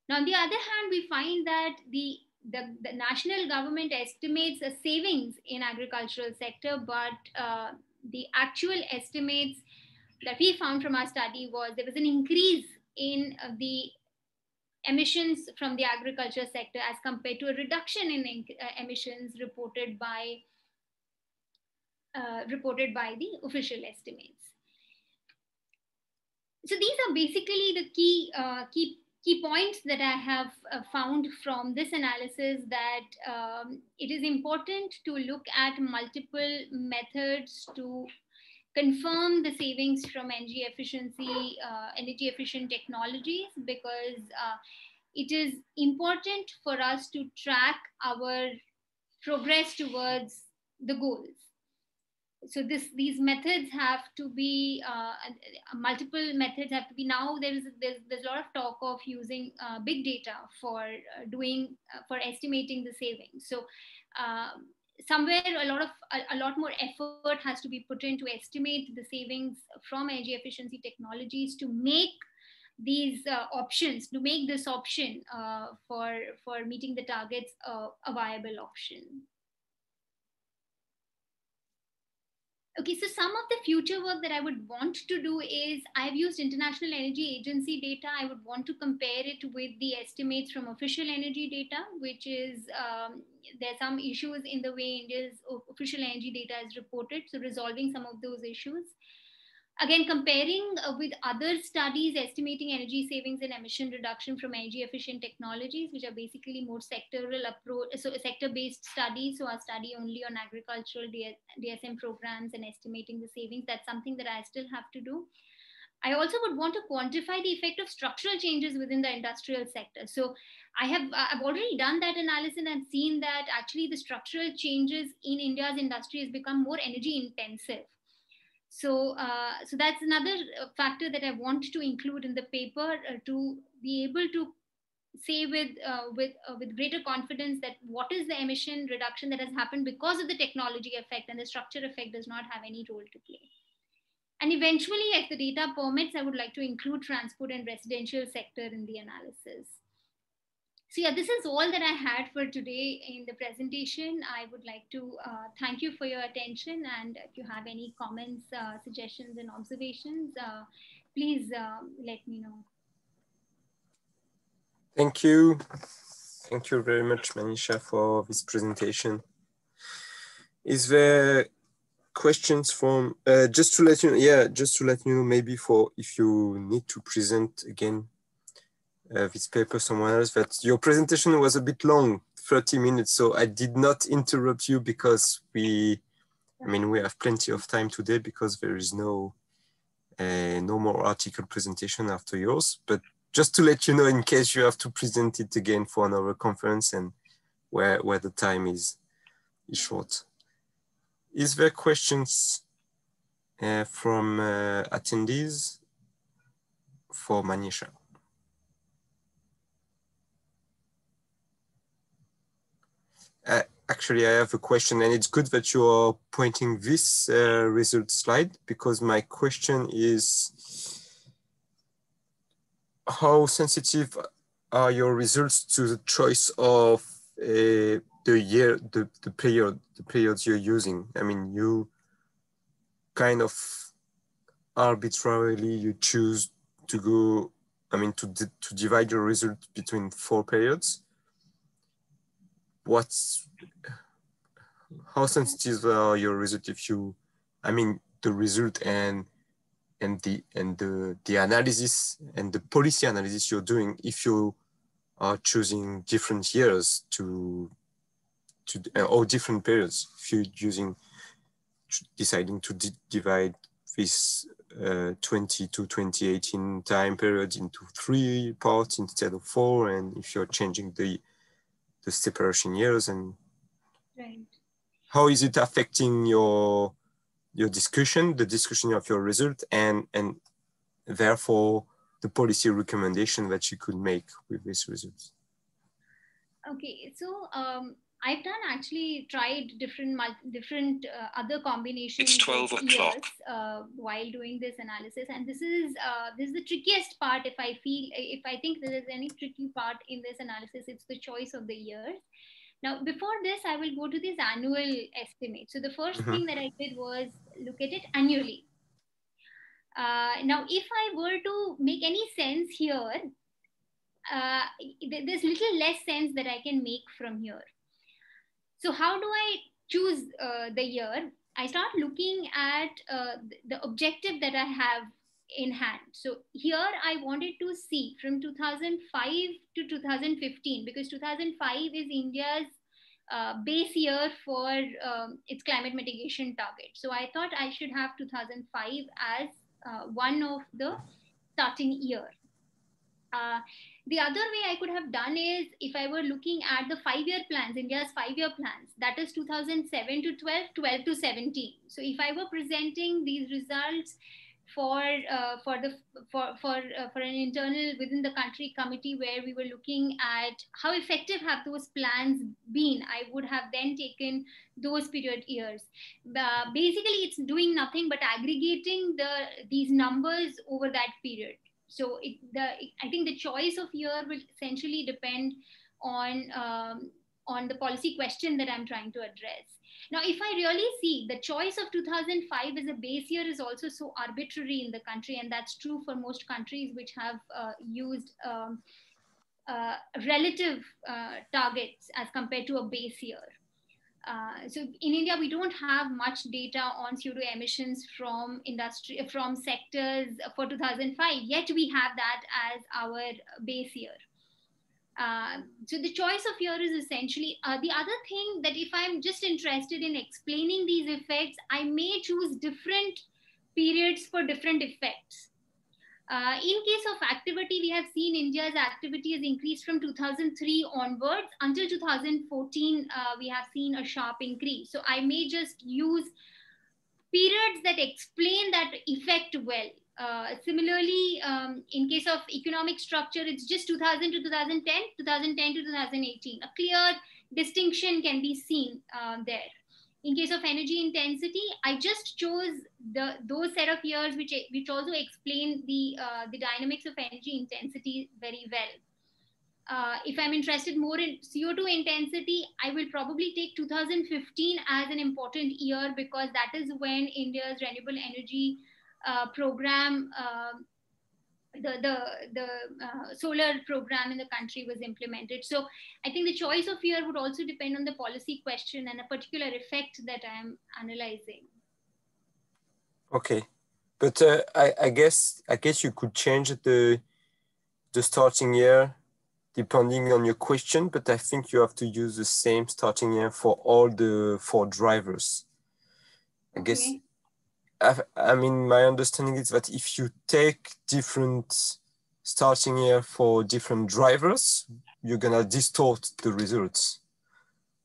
S2: Now, on the other hand, we find that the national government estimates a savings in agricultural sector, but the actual estimates that we found from our study was there was an increase in the emissions from the agriculture sector as compared to a reduction in emissions reported by the official estimates. So these are basically the key points that I have found from this analysis, that it is important to look at multiple methods to confirm the savings from energy efficient technologies, because it is important for us to track our progress towards the goals. So these methods have to be multiple methods have to be. Now there's a lot of talk of using big data for for estimating the savings. So somewhere a lot more effort has to be put in to estimate the savings from energy efficiency technologies, to make these options, to make this option for meeting the targets a viable option. Okay, so some of the future work that I would want to do is, I've used International Energy Agency data. I would want to compare it with the estimates from official energy data, which is, there's some issues in the way India's official energy data is reported. So resolving some of those issues. Again, comparing with other studies estimating energy savings and emission reduction from energy efficient technologies, which are basically more sectoral approach, so sector-based studies. So our study only on agricultural DSM programs and estimating the savings. That's something that I still have to do. I also would want to quantify the effect of structural changes within the industrial sector. So I've already done that analysis and seen that actually the structural changes in India's industry has become more energy intensive. So, so that's another factor that I want to include in the paper, to be able to say with greater confidence that what is the emission reduction that has happened because of the technology effect, and the structure effect does not have any role to play. And eventually, if the data permits, I would like to include transport and residential sector in the analysis. So yeah, this is all that I had for today in the presentation. I would like to thank you for your attention, and if you have any comments, suggestions and observations, please let me know.
S1: Thank you. Thank you very much, Manisha, for this presentation. Is there questions from, just to let you know, yeah, just to let you know, maybe for if you need to present again this paper somewhere else, that your presentation was a bit long, 30 minutes. So I did not interrupt you because we have plenty of time today, because there is no more article presentation after yours. But just to let you know, in case you have to present it again for another conference and where the time is short. Is there questions from attendees for Manisha? Actually, I have a question, and it's good that you are pointing this result slide, because my question is, how sensitive are your results to the choice of the year, the periods you're using? I mean, you kind of arbitrarily, you choose to go, to divide your result between 4 periods. How sensitive are your results if you, the result and the analysis and the policy analysis you're doing, if you are choosing different years or different periods, if you're deciding to divide this 20 to 2018 time period into 3 parts instead of 4, and if you're changing the separation years, and
S2: right.
S1: How is it affecting your discussion, the discussion of your result, and therefore the policy recommendation that you could make with these results?
S2: Okay, so I've tried different other combinations. It's 12 o'clock. While doing this analysis, and this is the trickiest part. If I think there is any tricky part in this analysis, it's the choice of the years. Now, before this, I will go to this annual estimate. So the first thing that I did was look at it annually. Now, if I were to make any sense here, there's little less sense that I can make from here. So how do I choose the year? I start looking at the objective that I have in hand. So here I wanted to see from 2005 to 2015, because 2005 is India's base year for its climate mitigation target. So I thought I should have 2005 as one of the starting year. The other way I could have done is if I were looking at the 5-year plans, India's 5-year plans, that is 2007 to 12, 12 to 17. So if I were presenting these results for an internal within the country committee where we were looking at how effective have those plans been, I would have then taken those period years. Basically, it's doing nothing but aggregating these numbers over that period. So I think the choice of year will essentially depend on the policy question that I'm trying to address. Now, if I really see the choice of 2005 as a base year is also so arbitrary in the country, and that's true for most countries which have used relative targets as compared to a base year. So in India, we don't have much data on CO2 emissions from sectors for 2005, yet we have that as our base year. So the choice of year is essentially the other thing that if I'm just interested in explaining these effects, I may choose different periods for different effects. In case of activity, we have seen India's activity has increased from 2003 onwards. Until 2014, we have seen a sharp increase. So I may just use periods that explain that effect well. Similarly, in case of economic structure, it's just 2000 to 2010, 2010 to 2018. A clear distinction can be seen there. In case of energy intensity, I just chose those set of years which also explain the dynamics of energy intensity very well. If I'm interested more in CO2 intensity, I will probably take 2015 as an important year because that is when India's renewable energy program, the solar program in the country was implemented. So I think the choice of year would also depend on the policy question and a particular effect that I am analyzing.
S1: Okay, but I guess you could change the starting year depending on your question, but I think you have to use the same starting year for all the 4 drivers. I guess. I mean, my understanding is that if you take different starting year for different drivers, you're gonna distort the results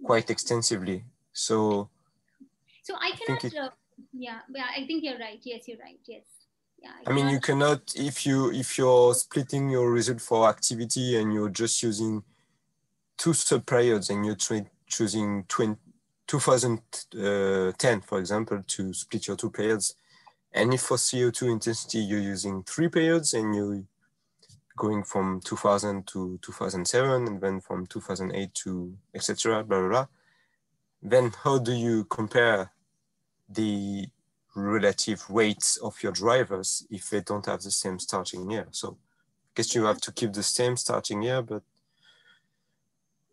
S1: quite extensively. So
S2: I cannot. Yeah, I think you're right. Yes, you're right. Yes. Yeah.
S1: I mean, you cannot if you're splitting your result for activity and you're just using 2 sub-periods and you're choosing 2010, for example, to split your 2 periods. And if for CO2 intensity, you're using 3 periods and you're going from 2000 to 2007 and then from 2008 to etc. blah, blah, blah. Then how do you compare the relative weights of your drivers if they don't have the same starting year? So I guess you have to keep the same starting year, but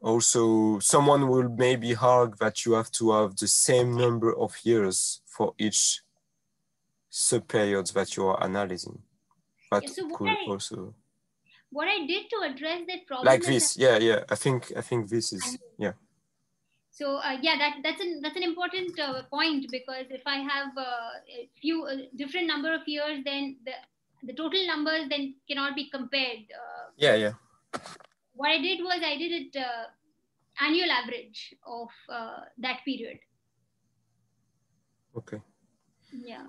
S1: also someone will maybe argue that you have to have the same number of years for each sub-periods that you are analyzing. But
S2: what I did to address that problem
S1: like this, yeah. I think this is, yeah.
S2: So that's an important point, because if I have a few different number of years, then the total numbers then cannot be compared.
S1: Yeah.
S2: What I did was I did it annual average of that period.
S1: Okay.
S2: Yeah.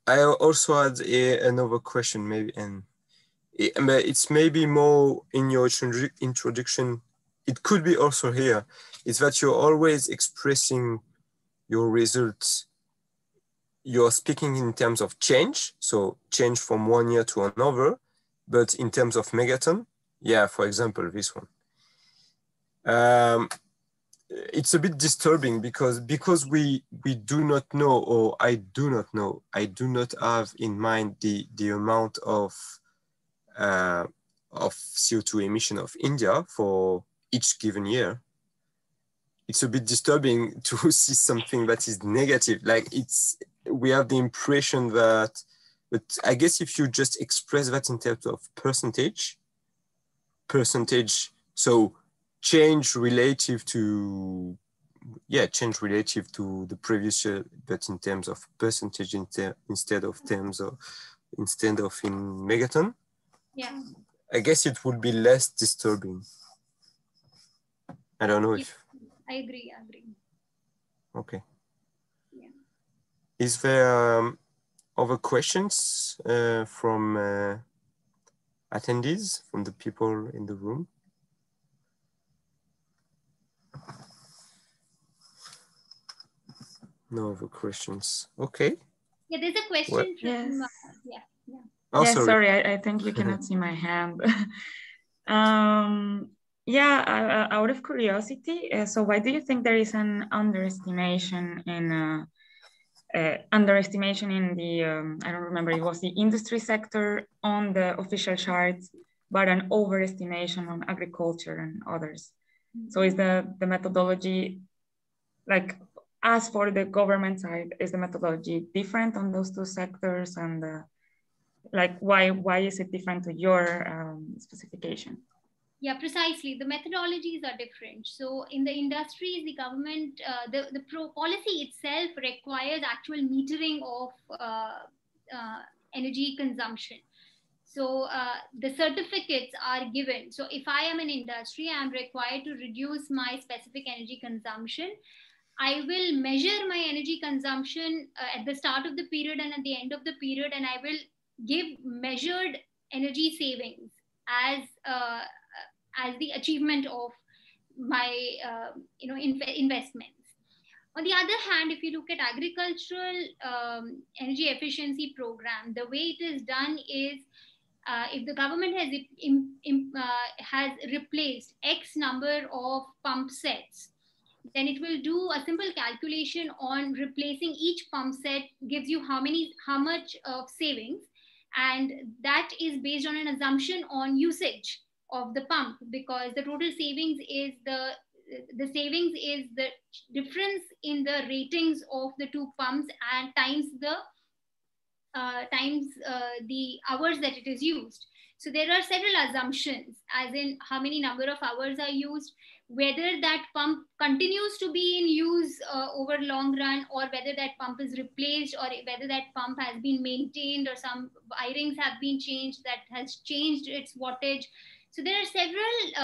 S1: I also had another question, maybe, and it's maybe more in your introduction. It could be also here. Is that you're always expressing your results. You're speaking in terms of change, so change from one year to another, but in terms of megaton, yeah, for example, this one. it's a bit disturbing because we do not know, or I do not know, I do not have in mind the amount of CO2 emission of India for each given year. It's a bit disturbing to see something that is negative. Like we have the impression that, but I guess if you just express that in terms of percentage, so change relative to the previous year, but in terms of percentage instead of in megaton.
S2: Yeah.
S1: I guess it would be less disturbing. I don't know if.
S2: I agree.
S1: Okay.
S2: Yeah.
S1: Is there other questions from attendees, from the people in the room? No other questions. Okay.
S2: Yeah, there's a question
S5: What?
S2: from,
S5: Yes.
S2: yeah.
S1: Oh,
S5: yes,
S1: sorry.
S5: I think you cannot see my hand. Yeah, out of curiosity, so why do you think there is an underestimation in the, I don't remember, it was the industry sector on the official charts, but an overestimation on agriculture and others? So is the methodology, like, as for the government side, is the methodology different on those two sectors? And like, why is it different to your specification?
S2: Yeah, precisely. The methodologies are different. So in the industries, the government, the policy itself requires actual metering of energy consumption. So the certificates are given. So if I am an industry, I'm required to reduce my specific energy consumption. I will measure my energy consumption at the start of the period and at the end of the period, and I will give measured energy savings as the achievement of my investments. On the other hand, if you look at agricultural energy efficiency program, the way it is done is if the government has replaced X number of pump sets, then it will do a simple calculation on replacing each pump set, gives you how much of savings, and that is based on an assumption on usage of the pump, because the total savings is the difference in the ratings of the two pumps and times the hours that it is used. So there are several assumptions, as in how many number of hours are used, whether that pump continues to be in use over long run, or whether that pump is replaced, or whether that pump has been maintained, or some wirings have been changed that has changed its wattage. So there are several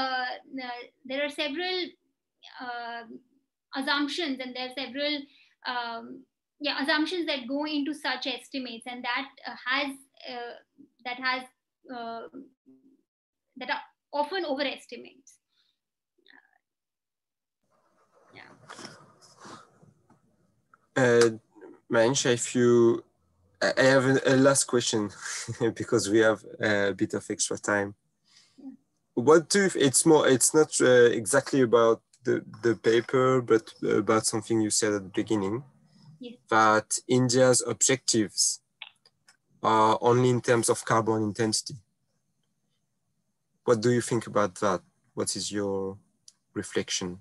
S2: assumptions, and there are several assumptions that go into such estimates, and that are often overestimates.
S1: Manisha, I have a last question because we have a bit of extra time. It's not exactly about the paper, but about something you said at the beginning,
S2: yes,
S1: that India's objectives are only in terms of carbon intensity. What do you think about that? What is your reflection?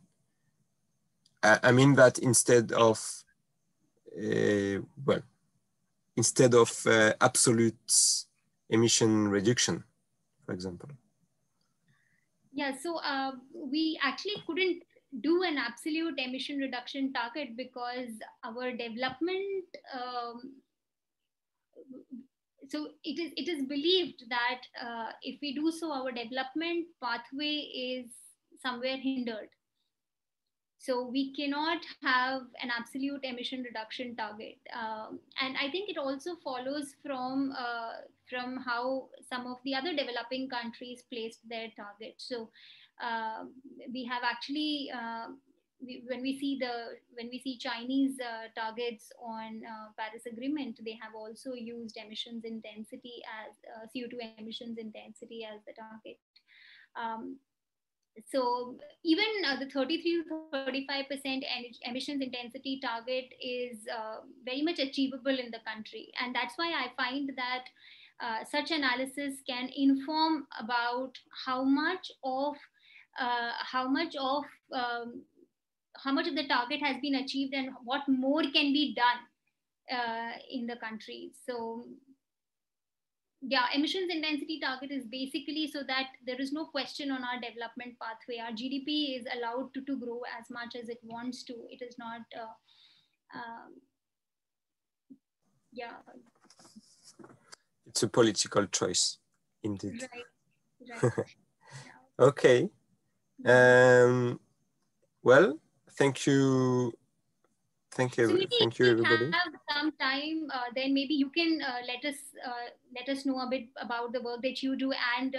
S1: I mean that instead of absolute emission reduction, for example.
S2: Yeah, so we actually couldn't do an absolute emission reduction target because our development, so it is believed that if we do so, our development pathway is somewhere hindered. So we cannot have an absolute emission reduction target. And I think it also follows from how some of the other developing countries placed their targets. So we have actually, when we see Chinese targets on Paris Agreement, they have also used emissions intensity as CO2 emissions intensity as the target. So even the 33 to 35% emissions intensity target is very much achievable in the country. And that's why I find that such analysis can inform about how much of the target has been achieved and what more can be done in the country. So yeah, emissions intensity target is basically so that there is no question on our development pathway. Our GDP is allowed to grow as much as it wants to. It is not, yeah.
S1: It's a political choice, indeed.
S2: Right, right.
S1: Yeah. Okay. Well, thank you. Thank you, everybody.
S2: If we have some time, then maybe you can let us know a bit about the work that you do. And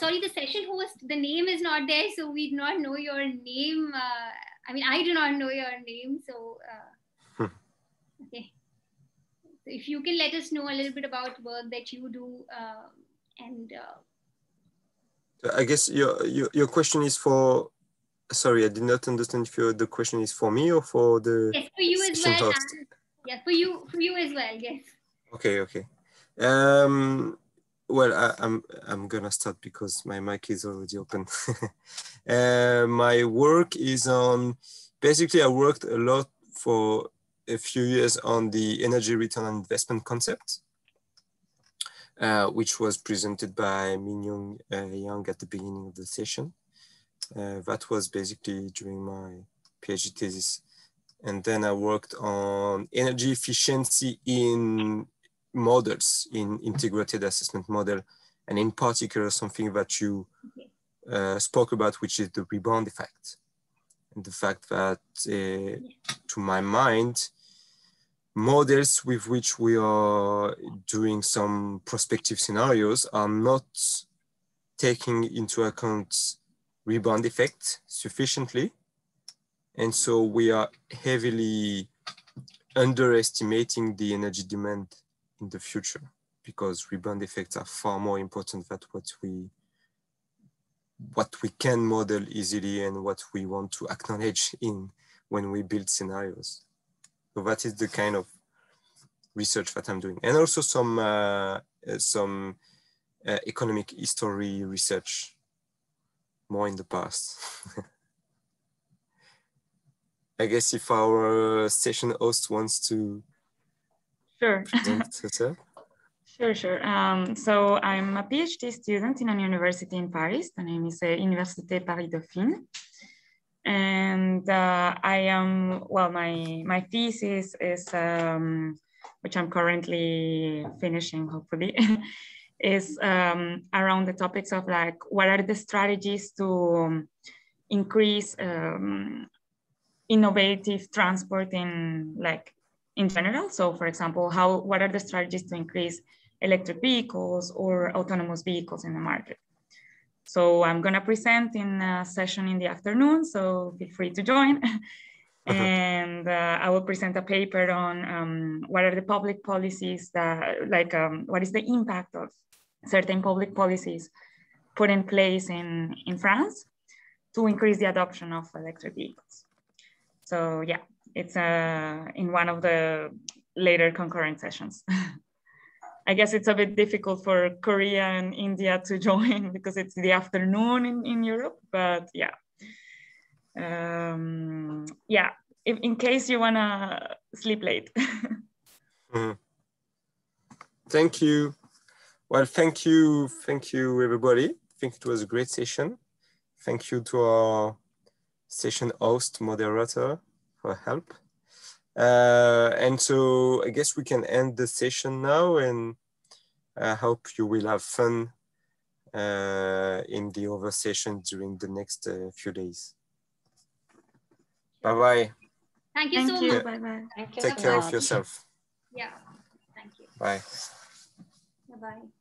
S2: sorry, the session host, the name is not there, so we do not know your name. I mean, I do not know your name, so okay. So if you can let us know a little bit about work that you do, and
S1: I guess your question is for. Sorry, I did not understand if the question is for me or for the
S2: yes, for you as well.
S1: host.
S2: And, yeah, for you as well. Yes.
S1: Okay. Okay. Well, I'm gonna start because my mic is already open. My work is on. Basically, I worked a lot for a few years on the energy return on investment concept, which was presented by Minyoung Yang at the beginning of the session. That was basically during my PhD thesis. And then I worked on energy efficiency in models, in integrated assessment model, and in particular, something that you spoke about, which is the rebound effect. And the fact that, to my mind, models with which we are doing some prospective scenarios are not taking into account rebound effect sufficiently. And so we are heavily underestimating the energy demand in the future because rebound effects are far more important than what we can model easily and what we want to acknowledge when we build scenarios. So that is the kind of research that I'm doing. And also some economic history research more in the past. I guess if our session host wants to present herself.
S5: Sure. So I'm a PhD student in a university in Paris. The name is Université Paris-Dauphine. And I am, well, my thesis is, which I'm currently finishing, hopefully, is around the topics of like, what are the strategies to increase innovative transport in general. So for example, what are the strategies to increase electric vehicles or autonomous vehicles in the market? So I'm gonna present in a session in the afternoon, so feel free to join. And I will present a paper on what are the public policies that, what is the impact of certain public policies put in place in France to increase the adoption of electric vehicles. So yeah, it's in one of the later concurrent sessions. I guess it's a bit difficult for Korea and India to join because it's the afternoon in Europe, but yeah. Yeah, in case you wanna sleep late.
S1: Thank you. Well, thank you everybody. I think it was a great session. Thank you to our session host, moderator for help. And so I guess we can end the session now, and I hope you will have fun in the other session during the next few days. Bye-bye.
S2: Thank you so much.
S5: Bye-bye.
S3: Thank you
S1: Take care of yourself.
S2: Yeah, thank you.
S1: Bye.
S2: Bye-bye.